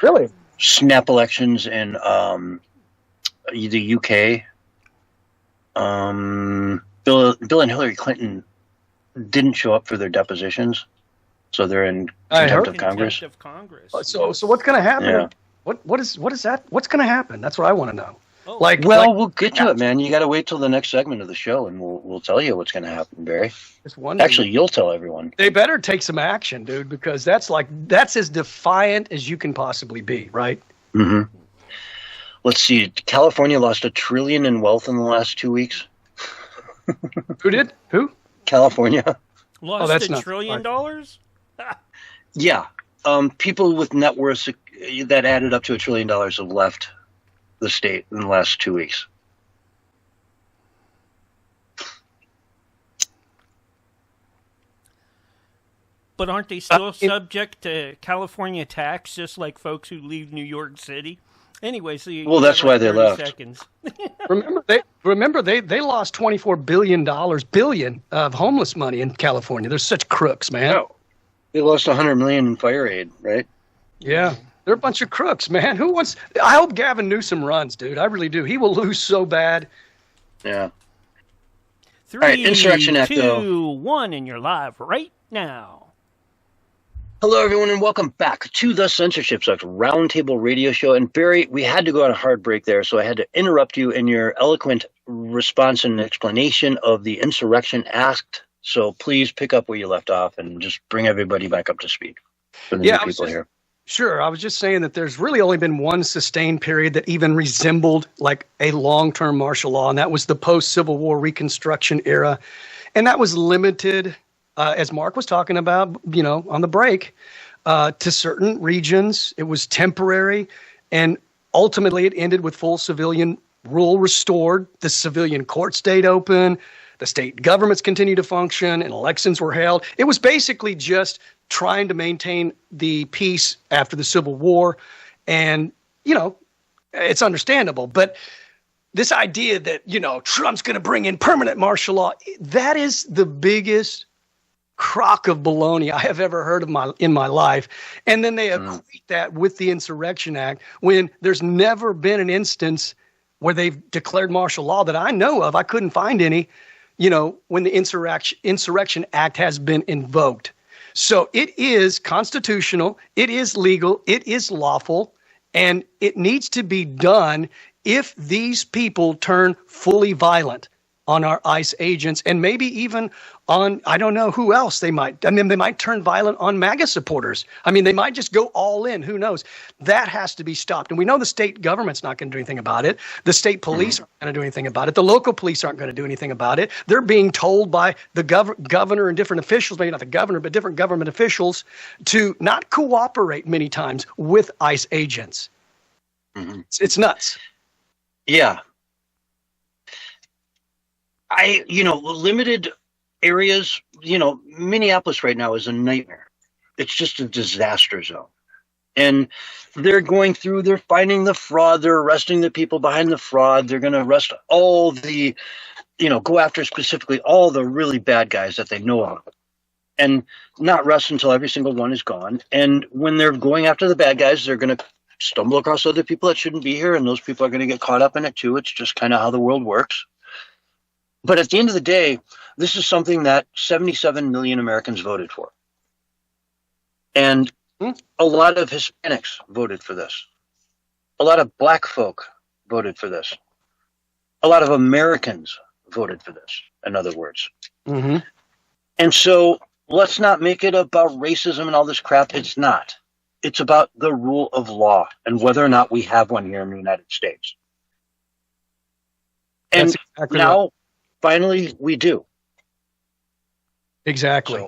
Really? Snap elections in the UK. Bill and Hillary Clinton didn't show up for their depositions, so they're in contempt of Congress. So what's going to happen? Yeah. What is that? What's going to happen? That's what I want to know. We'll get to it, man. You got to wait till the next segment of the show, and we'll tell you what's going to happen, Barry. Actually, you'll tell everyone. They better take some action, dude, because that's as defiant as you can possibly be, right? Mm-hmm. Let's see. California lost $1 trillion in wealth in the last 2 weeks. Who did? Who? California. Lost $1 trillion? Yeah. People with net worths that added up to $1 trillion have left the state in the last 2 weeks. But aren't they still subject to California tax, just like folks who leave New York City? Anyway, so that's why they left. Seconds. Remember they lost $24 billion of homeless money in California. They're such crooks, man. They lost $100 million in fire aid, right? Yeah. They're a bunch of crooks, man. Who wants? I hope Gavin Newsom runs, dude. I really do. He will lose so bad. Yeah. 3, All right, Insurrection Act, 2, 1, and you're live right now. Hello, everyone, and welcome back to the Censorship Sucks Roundtable Radio Show. And Barry, we had to go on a hard break there, so I had to interrupt you in your eloquent response and explanation of the Insurrection Act. So please pick up where you left off and just bring everybody back up to speed for the new people here. Sure. I was just saying that there's really only been one sustained period that even resembled like a long-term martial law, and that was the post-Civil War Reconstruction era. And that was limited, as Mark was talking about, on the break, to certain regions. It was temporary, and ultimately it ended with full civilian rule restored. The civilian court stayed open. The state governments continued to function, and elections were held. It was basically just trying to maintain the peace after the Civil War. And, it's understandable. But this idea that, Trump's going to bring in permanent martial law, that is the biggest crock of baloney I have ever heard of in my life. And then they equate that with the Insurrection Act when there's never been an instance where they've declared martial law that I know of. I couldn't find any, when the Insurrection Act has been invoked. So it is constitutional, it is legal, it is lawful, and it needs to be done if these people turn fully violent on our ICE agents, and maybe even on, I don't know who else they might. I mean, they might turn violent on MAGA supporters. I mean, they might just go all in. Who knows? That has to be stopped. And we know the state government's not going to do anything about it. The state police aren't going to do anything about it. The local police aren't going to do anything about it. They're being told by the governor and different officials, maybe not the governor, but different government officials, to not cooperate many times with ICE agents. Mm-hmm. It's nuts. Yeah. Limited areas, Minneapolis right now is a nightmare. It's just a disaster zone. And they're finding the fraud. They're arresting the people behind the fraud. They're going to arrest all the, go after specifically all the really bad guys that they know of. And not rest until every single one is gone. And when they're going after the bad guys, they're going to stumble across other people that shouldn't be here. And those people are going to get caught up in it too. It's just kind of how the world works. But at the end of the day, this is something that 77 million Americans voted for. And a lot of Hispanics voted for this. A lot of black folk voted for this. A lot of Americans voted for this, in other words. Mm-hmm. And so let's not make it about racism and all this crap. It's not. It's about the rule of law and whether or not we have one here in the United States. And exactly now... Right. Finally, we do. Exactly.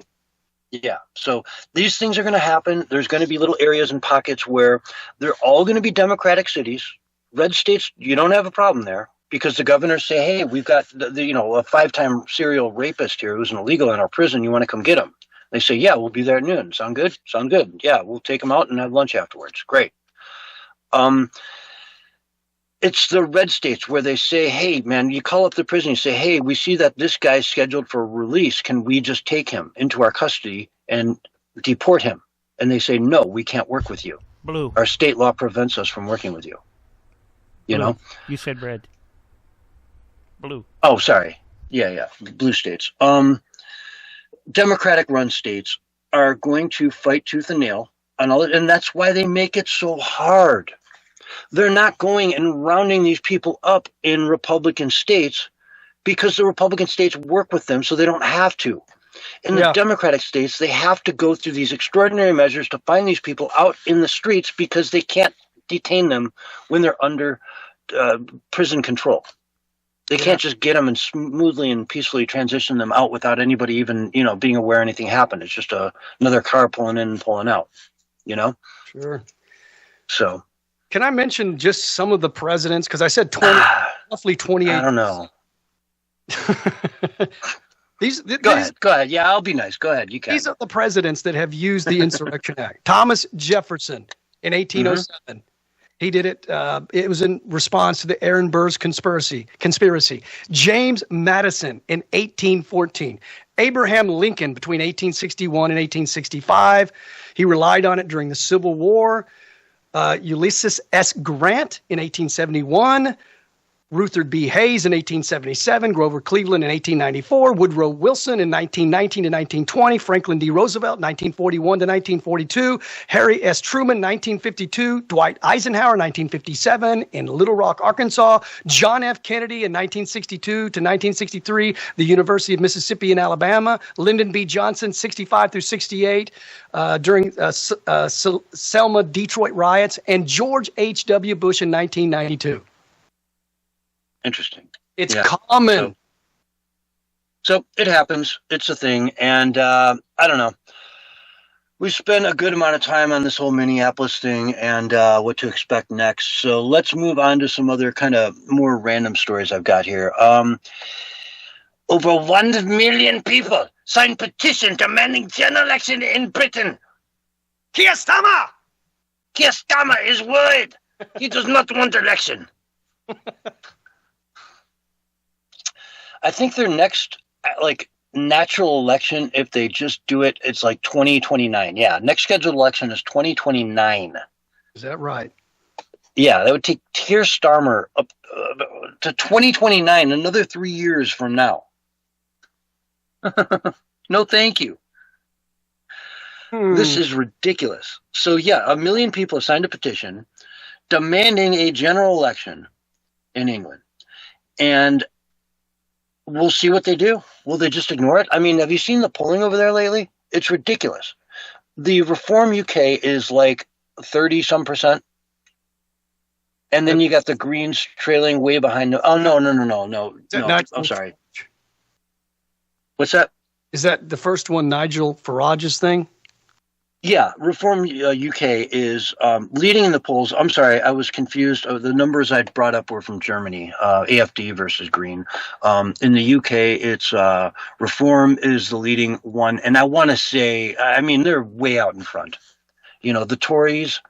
So these things are going to happen. There's going to be little areas and pockets where they're all going to be Democratic cities. Red states, you don't have a problem there because the governors say, hey, we've got a 5-time serial rapist here who's an illegal in our prison. You want to come get him? They say, yeah, we'll be there at noon. Sound good? Sound good. Yeah, we'll take him out and have lunch afterwards. Great. It's the red states where they say, hey, man, you call up the prison, you say, hey, we see that this guy's scheduled for release. Can we just take him into our custody and deport him? And they say, no, we can't work with you. Blue. Our state law prevents us from working with you. You know? You said red. Blue. Oh, sorry. Yeah. Blue states. Democratic-run states are going to fight tooth and nail on all, and that's why they make it so hard. They're not going and rounding these people up in Republican states because the Republican states work with them so they don't have to. In the Democratic states, they have to go through these extraordinary measures to find these people out in the streets because they can't detain them when they're under prison control. They can't just get them and smoothly and peacefully transition them out without anybody even, being aware anything happened. It's just another car pulling in and pulling out, Sure. So... Can I mention just some of the presidents? Because I said 20, roughly 28. I don't know. Go ahead. Yeah, I'll be nice. Go ahead. You can. These are the presidents that have used the Insurrection Act. Thomas Jefferson in 1807. Mm-hmm. He did it. It was in response to the Aaron Burr's conspiracy. James Madison in 1814. Abraham Lincoln between 1861 and 1865. He relied on it during the Civil War. Ulysses S. Grant in 1871. Rutherford B. Hayes in 1877, Grover Cleveland in 1894, Woodrow Wilson in 1919 to 1920, Franklin D. Roosevelt 1941 to 1942, Harry S. Truman 1952, Dwight Eisenhower 1957 in Little Rock, Arkansas, John F. Kennedy in 1962 to 1963, the University of Mississippi in Alabama, Lyndon B. Johnson 65 through 68 during Selma, Detroit riots, and George H.W. Bush in 1992. Interesting. It's common. So it happens. It's a thing. And I don't know. We spent a good amount of time on this whole Minneapolis thing and what to expect next. So let's move on to some other kind of more random stories I've got here. Over 1 million people signed petition demanding general election in Britain. Keir Starmer! Keir Starmer is worried. He does not want election. I think their next, natural election, if they just do it, it's 2029. Yeah, next scheduled election is 2029. Is that right? Yeah, that would take Keir Starmer up to 2029, another 3 years from now. No, thank you. This is ridiculous. So, 1 million people have signed a petition demanding a general election in England. And we'll see what they do. Will they just ignore it? I mean, have you seen the polling over there lately? It's ridiculous. The Reform UK is 30-some%. And then you got the Greens trailing way behind. No, I'm sorry. What's that? Is that the first one, Nigel Farage's thing? Yeah, Reform UK is leading in the polls. I'm sorry, I was confused. The numbers I brought up were from Germany, AFD versus Green. In the UK, it's Reform is the leading one. And I want to say, I mean, they're way out in front. The Tories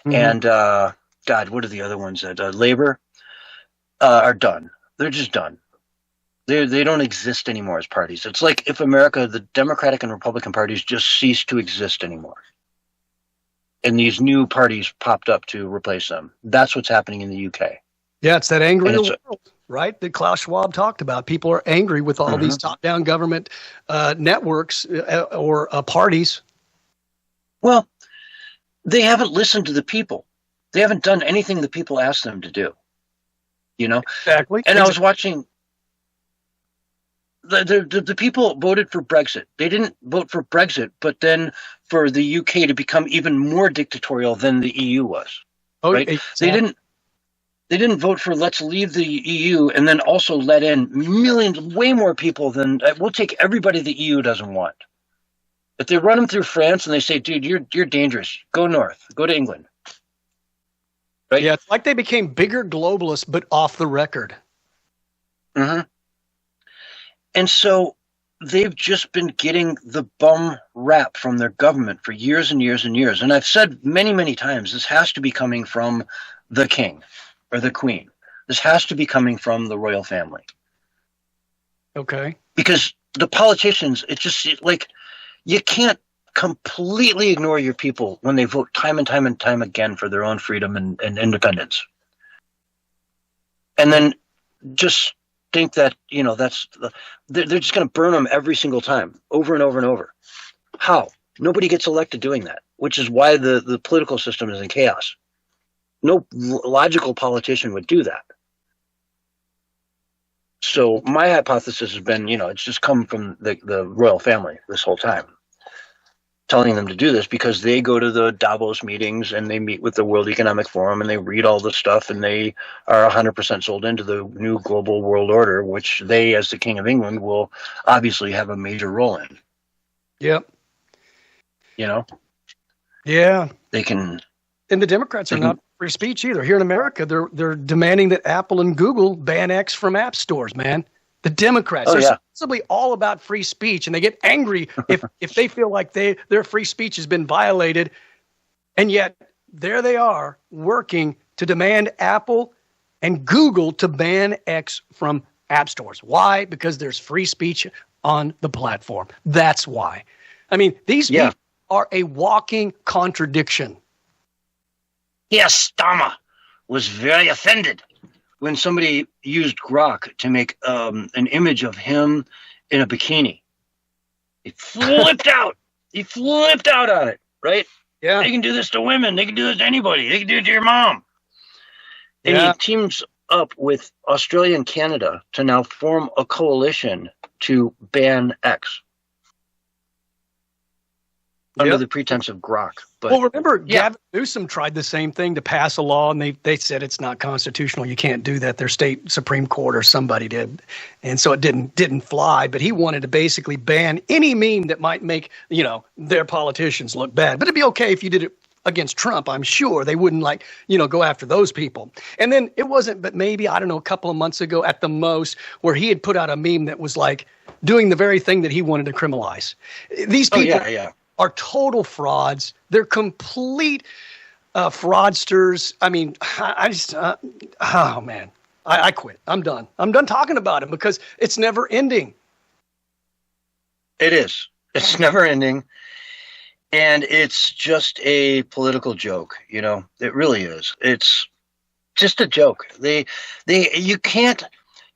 and, what are the other ones? Labour are done. They're just done. They don't exist anymore as parties. It's like if America, the Democratic and Republican parties just ceased to exist anymore. And these new parties popped up to replace them. That's what's happening in the UK. Yeah, it's that angry world, right? That Klaus Schwab talked about. People are angry with all these top-down government networks or parties. Well, they haven't listened to the people. They haven't done anything the people asked them to do. Exactly. And I was watching. The people voted for Brexit. They didn't vote for Brexit, but then for the UK to become even more dictatorial than the EU was. Oh, right? Exactly. They didn't vote for let's leave the EU and then also let in millions, way more people than we'll take everybody the EU doesn't want. If they run them through France and they say, dude, you're dangerous. Go north. Go to England. Right? Yeah, it's like they became bigger globalists, but off the record. Mm-hmm. And so they've just been getting the bum rap from their government for years and years and years. And I've said many, many times, this has to be coming from the king or the queen. This has to be coming from the royal family. Okay. Because the politicians, it's just you can't completely ignore your people when they vote time and time and time again for their own freedom and independence. And then just think that, they're just going to burn them every single time, over and over and over. How? Nobody gets elected doing that, which is why the political system is in chaos. No logical politician would do that. So my hypothesis has been, it's just come from the royal family this whole time, telling them to do this because they go to the Davos meetings and they meet with the World Economic Forum and they read all the stuff and they are 100% sold into the new global world order, which they, as the King of England, will obviously have a major role in. Yep. Yeah. They can. And the Democrats are not free speech either. Here in America, they're demanding that Apple and Google ban X from app stores, man. The Democrats are supposedly all about free speech, and they get angry if they feel like their free speech has been violated, and yet there they are working to demand Apple and Google to ban X from app stores. Why? Because there's free speech on the platform. That's why. I mean, these people are a walking contradiction. Yes, Stama was very offended when somebody used Grok to make an image of him in a bikini. He flipped out. He flipped out on it, right? Yeah. They can do this to women. They can do this to anybody. They can do it to your mom. And he teams up with Australia and Canada to now form a coalition to ban X under the pretense of Grok. But, well, remember, Gavin Newsom tried the same thing to pass a law, and they said it's not constitutional. You can't do that. Their state Supreme Court or somebody did, and so it didn't fly. But he wanted to basically ban any meme that might make their politicians look bad. But it'd be okay if you did it against Trump. I'm sure they wouldn't go after those people. And then it wasn't, but maybe I don't know, a couple of months ago at the most, where he had put out a meme that was like doing the very thing that he wanted to criminalize. These people are total frauds. They're complete fraudsters. I mean, I just, oh man, I quit. I'm done. I'm done talking about them because it's never ending. It is. It's never ending. And it's just a political joke. It really is. It's just a joke. You can't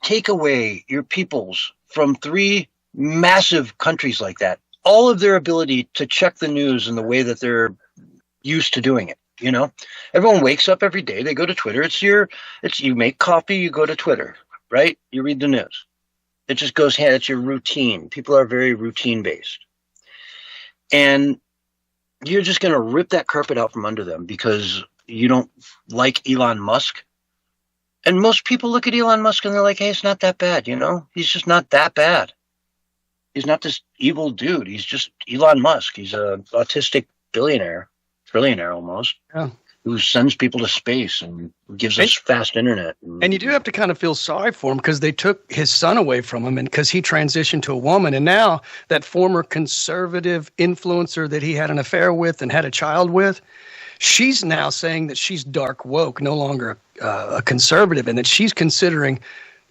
take away your peoples from 3 massive countries like that. All of their ability to check the news in the way that they're used to doing it. Everyone wakes up every day. They go to Twitter. You make coffee, you go to Twitter, right? You read the news. It just goes hand. It's your routine. People are very routine based. And you're just going to rip that carpet out from under them because you don't like Elon Musk. And most people look at Elon Musk and they're like, hey, it's not that bad. He's just not that bad. He's not this evil dude. He's just Elon Musk. He's an autistic trillionaire almost, who sends people to space and gives us fast internet. And you do have to kind of feel sorry for him because they took his son away from him and because he transitioned to a woman. And now that former conservative influencer that he had an affair with and had a child with, she's now saying that she's dark woke, no longer a conservative, and that she's considering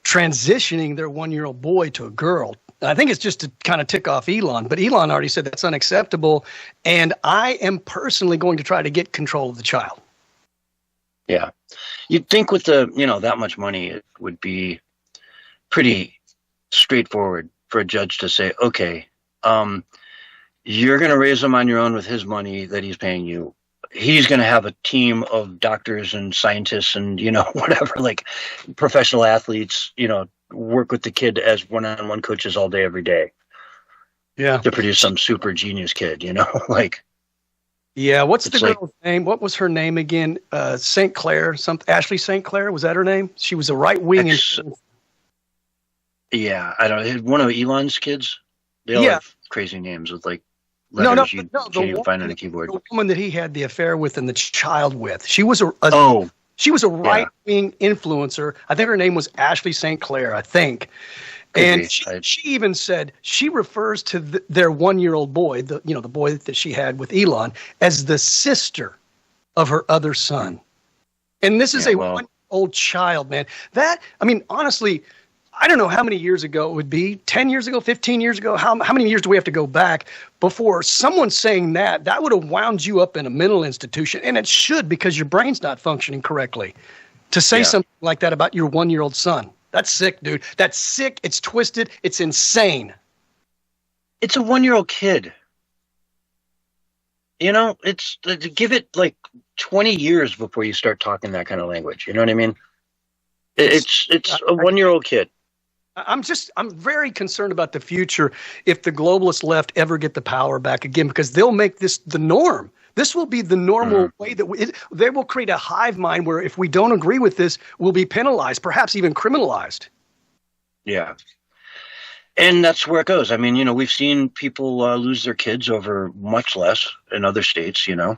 transitioning their 1-year-old boy to a girl. I think it's just to kind of tick off Elon, but Elon already said that's unacceptable, and I am personally going to try to get control of the child. Yeah. You'd think with that much money, it would be pretty straightforward for a judge to say, okay, you're going to raise him on your own with his money that he's paying you. He's going to have a team of doctors and scientists and, whatever, like professional athletes, work with the kid as one-on-one coaches all day, every day. Yeah. To produce some super genius kid, Yeah. What's the girl's name? What was her name again? St. Clair, Ashley St. Clair. Was that her name? She was a right-wing. Yeah. I don't know. One of Elon's kids. They all have crazy names with letters you can't even find on a keyboard. The woman that he had the affair with and the child with. She was a right-wing influencer. I think her name was Ashley St. Clair, I think. And she even said she refers to their 1-year-old boy, the boy that she had with Elon, as the sister of her other son. And this is a 1-year-old child, man. Honestly, I don't know how many years ago it would be, 10 years ago, 15 years ago. How many years do we have to go back before someone saying that would have wound you up in a mental institution? And it should, because your brain's not functioning correctly. To say something like that about your 1-year-old son. That's sick, dude. That's sick. It's twisted. It's insane. It's a 1-year-old kid. It's give it 20 years before you start talking that kind of language. You know what I mean? It's a 1-year-old kid. I'm very concerned about the future if the globalist left ever get the power back again, because they'll make this the norm. This will be the normal way that they will create a hive mind where if we don't agree with this, we'll be penalized, perhaps even criminalized. Yeah. And that's where it goes. I mean, we've seen people lose their kids over much less in other states, Sure.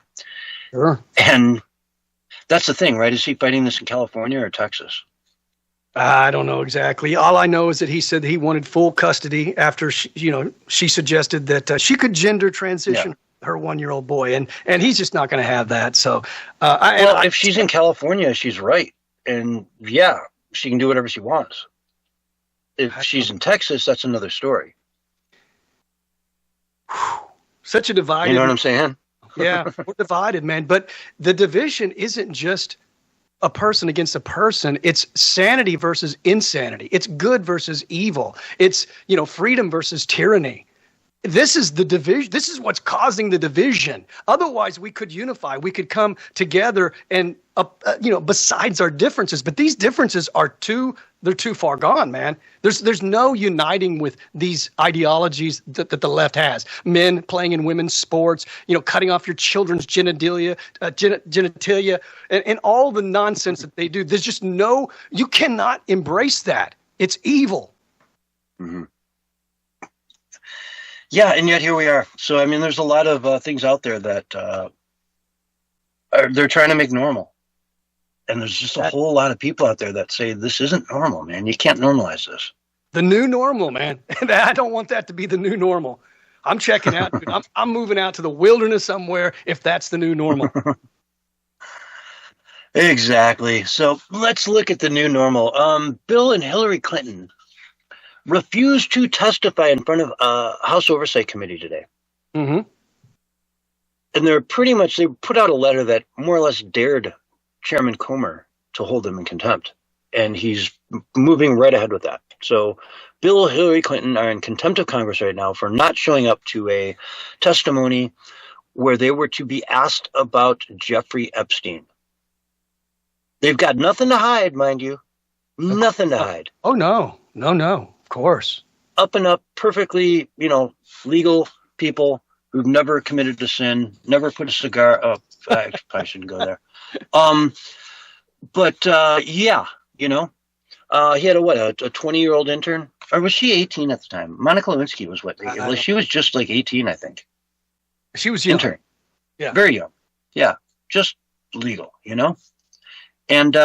And that's the thing, right? Is he fighting this in California or Texas? I don't know exactly. All I know is that he said he wanted full custody after she suggested that she could gender transition her 1-year-old boy, and he's just not going to have that. So, if she's in California, she's right, and she can do whatever she wants. If she's in Texas, that's another story. Such a divided. You know what I'm saying? Yeah, we're divided, man. But the division isn't just a person against a person. It's sanity versus insanity. It's good versus evil. It's, freedom versus tyranny. This is the division. This is what's causing the division. Otherwise, we could unify. We could come together and, besides our differences. But these differences are they're too far gone, man. There's no uniting with these ideologies that the left has. Men playing in women's sports, cutting off your children's genitalia, and all the nonsense that they do. There's just you cannot embrace that. It's evil. Mm-hmm. Yeah, and yet here we are. So, I mean, there's a lot of things out there that they're trying to make normal. And there's just a whole lot of people out there that say this isn't normal, man. You can't normalize this. The new normal, man. I don't want that to be the new normal. I'm checking out. Dude. I'm moving out to the wilderness somewhere if that's the new normal. Exactly. So let's look at the new normal. Bill and Hillary Clinton refused to testify in front of a House Oversight Committee today. Mm-hmm. And they put out a letter that more or less dared Chairman Comer to hold them in contempt. And he's moving right ahead with that. So Bill and Hillary Clinton are in contempt of Congress right now for not showing up to a testimony where they were to be asked about Jeffrey Epstein. They've got nothing to hide, mind you. Nothing to hide. Oh, no. No. Of course. Up and up, perfectly, legal people who've never committed a sin, never put a cigar up. I probably shouldn't go there. Yeah, he had a 20-year-old intern, or was she 18 at the time? Monica Lewinsky was she was just like 18, I think. She was young. Intern. Yeah. Very young. Yeah. Just legal, And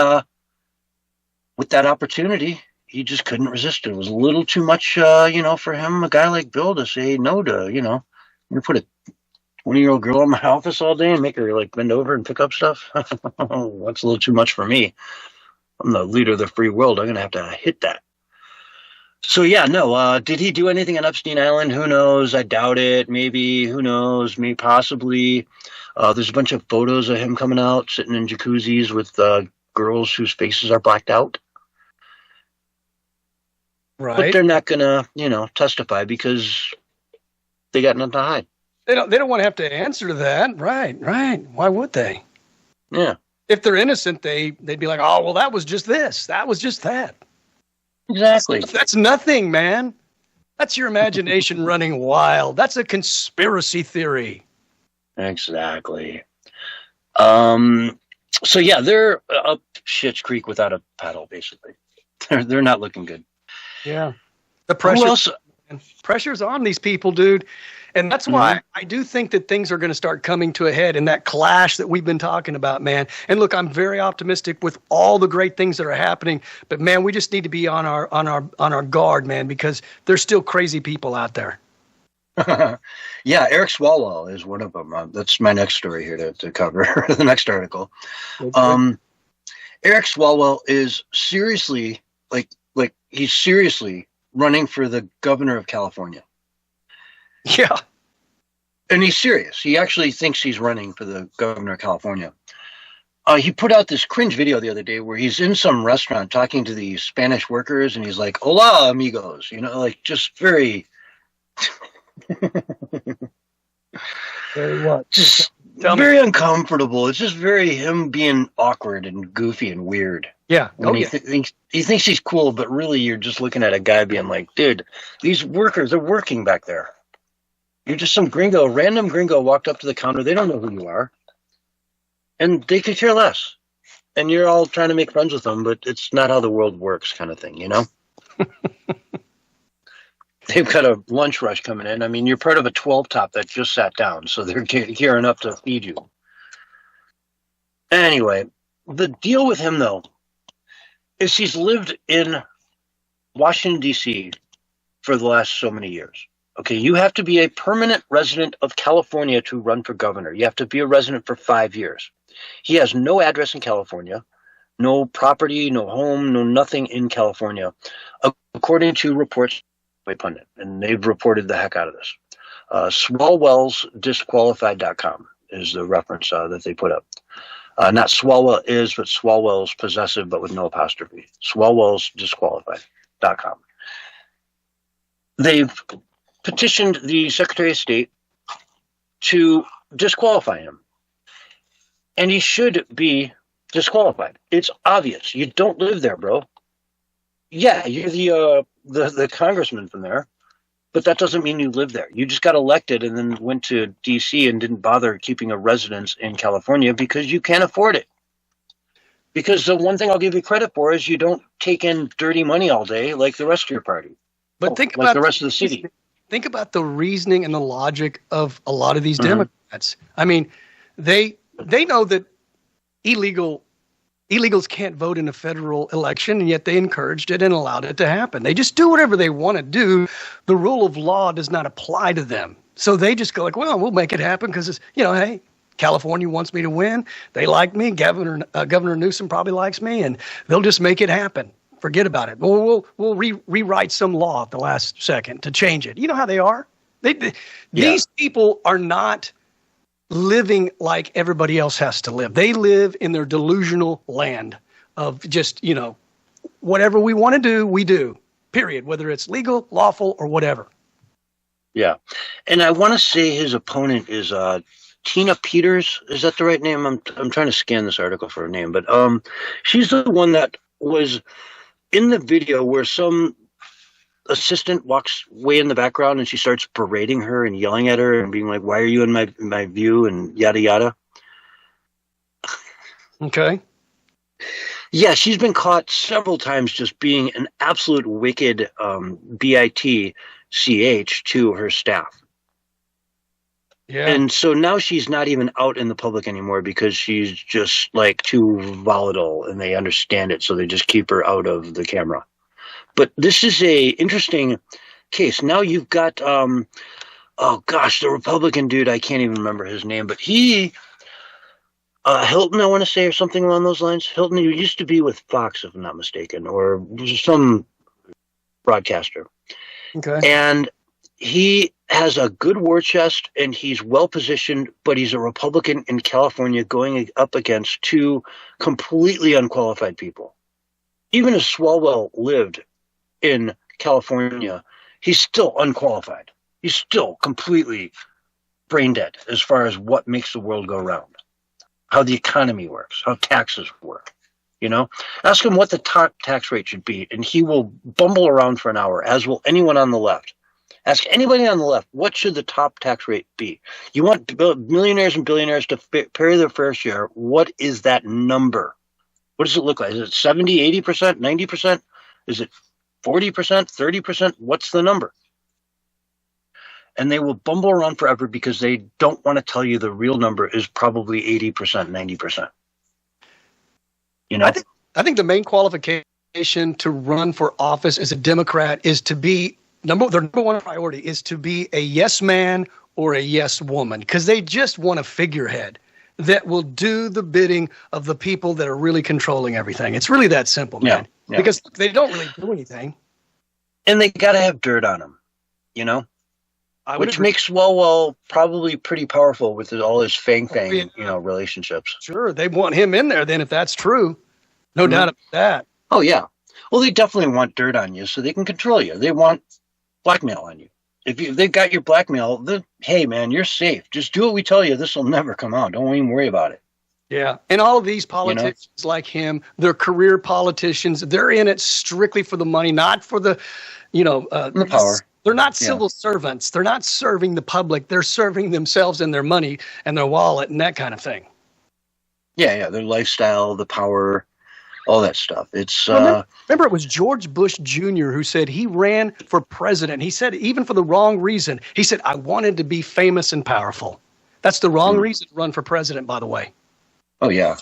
with that opportunity, he just couldn't resist it. It was a little too much, for him, a guy like Bill, to say no to, you put a 20-year-old girl in my office all day and make her bend over and pick up stuff. That's a little too much for me. I'm the leader of the free world. I'm going to have to hit that. So yeah, no, did he do anything on Epstein Island? Who knows? I doubt it. Maybe, who knows? Maybe possibly. There's a bunch of photos of him coming out, sitting in jacuzzis with girls whose faces are blacked out. Right. But they're not going to, testify because they got nothing to hide. They don't want to have to answer to that. Right. Why would they? Yeah. If they're innocent, they'd be like, oh, well, that was just this. That was just that. Exactly. That's nothing, man. That's your imagination running wild. That's a conspiracy theory. Exactly. So yeah, they're up Schitt's Creek without a paddle, basically. They're not looking good. Yeah. The pressure's on these people, dude. And that's why I do think that things are going to start coming to a head in that clash that we've been talking about, man. And look, I'm very optimistic with all the great things that are happening, but man, we just need to be on our guard, man, because there's still crazy people out there. Yeah, Eric Swalwell is one of them. That's my next story here to cover, the next article. Okay. Eric Swalwell is seriously, he's seriously running for the governor of California. Yeah. And he's serious. He actually thinks he's running for the governor of California. He put out this cringe video the other day where he's in some restaurant talking to the Spanish workers, and he's like, "Hola, amigos," just very... Very what? Just very uncomfortable. It's just very him being awkward and goofy and weird. Yeah. He thinks he's cool, but really you're just looking at a guy being like, dude, these workers are working back there. You're just some random gringo walked up to the counter. They don't know who you are. And they could care less. And you're all trying to make friends with them, but it's not how the world works kind of thing, They've got a lunch rush coming in. I mean, you're part of a 12-top that just sat down, so they're gearing up to feed you. Anyway, the deal with him, though, is he's lived in Washington, D.C. for the last so many years. Okay, you have to be a permanent resident of California to run for governor. You have to be a resident for 5 years. He has no address in California, no property, no home, no nothing in California, according to reports by Pundit, and they've reported the heck out of this. Swalwellsdisqualified.com is the reference that they put up. Not Swalwell is, but Swalwell's possessive, but with no apostrophe. Swalwellsdisqualified.com. They've petitioned the Secretary of State to disqualify him. And he should be disqualified. It's obvious. You don't live there, bro. Yeah, you're the congressman from there, but that doesn't mean you live there. You just got elected and then went to D.C. and didn't bother keeping a residence in California because you can't afford it. Because the one thing I'll give you credit for is you don't take in dirty money all day like the rest of your party. But think like about the rest of the city. Think about the reasoning and the logic of a lot of these Democrats. I mean, they know that illegals can't vote in a federal election, and yet they encouraged it and allowed it to happen. They just do whatever they want to do. The rule of law does not apply to them. So they just go like, well, we'll make it happen because, hey, California wants me to win. They like me. Governor Newsom probably likes me, and they'll just make it happen. Forget about it. We'll rewrite some law at the last second to change it. You know how they are. These people are not living like everybody else has to live. They live in their delusional land of just, whatever we want to do, we do, period, whether it's legal, lawful, or whatever. Yeah. And I want to say his opponent is Tina Peters. Is that the right name? I'm trying to scan this article for her name, but she's the one that was in the video where some assistant walks way in the background and she starts berating her and yelling at her and being like, why are you in my view, and yada yada. Okay. Yeah, she's been caught several times just being an absolute wicked bitch to her staff. Yeah. And so now she's not even out in the public anymore because she's just like too volatile and they understand it, so they just keep her out of the camera. But this is a interesting case. Now you've got, the Republican dude, I can't even remember his name, but he, Hilton, I want to say, or something along those lines. Hilton, who used to be with Fox, if I'm not mistaken, or some broadcaster. Okay. And he has a good war chest and he's well positioned, but he's a Republican in California going up against two completely unqualified people. Even if Swalwell lived in California, he's still unqualified. He's still completely brain dead as far as what makes the world go round, how the economy works, how taxes work. Ask him what the top tax rate should be, and he will bumble around for an hour, as will anyone on the left. Ask anybody on the left, what should the top tax rate be? You want millionaires and billionaires to pay their fair share. What is that number? What does it look like? Is it 70, 80%, 90%? Is it 40%, 30%? What's the number? And they will bumble around forever because they don't want to tell you the real number is probably 80%, 90%. I think the main qualification to run for office as a Democrat is to be their number one priority is to be a yes man or a yes woman, because they just want a figurehead that will do the bidding of the people that are really controlling everything. It's really that simple, man. Yeah. Because they don't really do anything. And they got to have dirt on them, which makes Swalwell probably pretty powerful with all his fang, relationships. Sure, they want him in there then if that's true. No doubt about that. Oh, yeah. Well, they definitely want dirt on you so they can control you. They want blackmail on you. If they've got your blackmail, then, hey, man, you're safe. Just do what we tell you. This will never come out. Don't even worry about it. Yeah. And all of these politicians like him, they're career politicians. They're in it strictly for the money, not for the power. They're not civil servants. They're not serving the public. They're serving themselves and their money and their wallet and that kind of thing. Yeah. Their lifestyle, the power, all that stuff. It's remember it was George Bush Jr. who said he ran for president. He said even for the wrong reason. He said, I wanted to be famous and powerful. That's the wrong reason to run for president, by the way. Oh, yeah.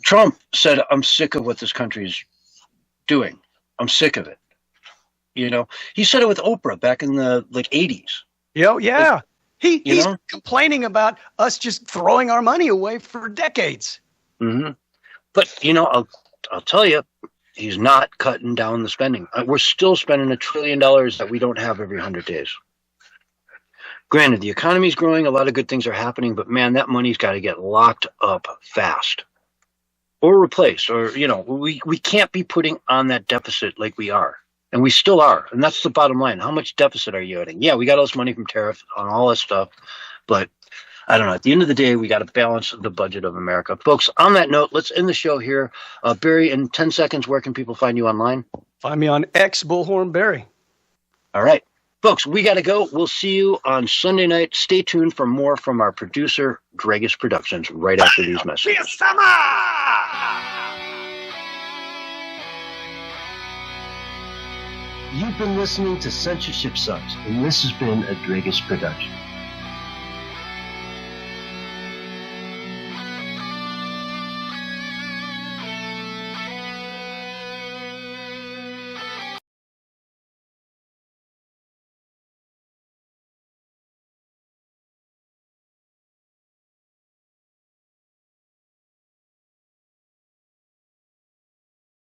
Trump said, I'm sick of what this country's doing. I'm sick of it. He said it with Oprah back in the 80s. Yeah. He's complaining about us just throwing our money away for decades. Mm-hmm. But, I'll tell you, he's not cutting down the spending. We're still spending $1 trillion that we don't have every 100 days. Granted, the economy's growing, a lot of good things are happening, but man, that money's got to get locked up fast or replaced, or, we can't be putting on that deficit like we are. And we still are. And that's the bottom line. How much deficit are you adding? Yeah, we got all this money from tariff on all this stuff, but I don't know. At the end of the day, we got to balance the budget of America. Folks, on that note, let's end the show here. Barry, in 10 seconds, where can people find you online? Find me on X, Bullhorn Barry. All right. Folks, we got to go. We'll see you on Sunday night. Stay tuned for more from our producer, Gregus Productions, right after these messages. You've been listening to Censorship Sucks, and this has been a Gregus production.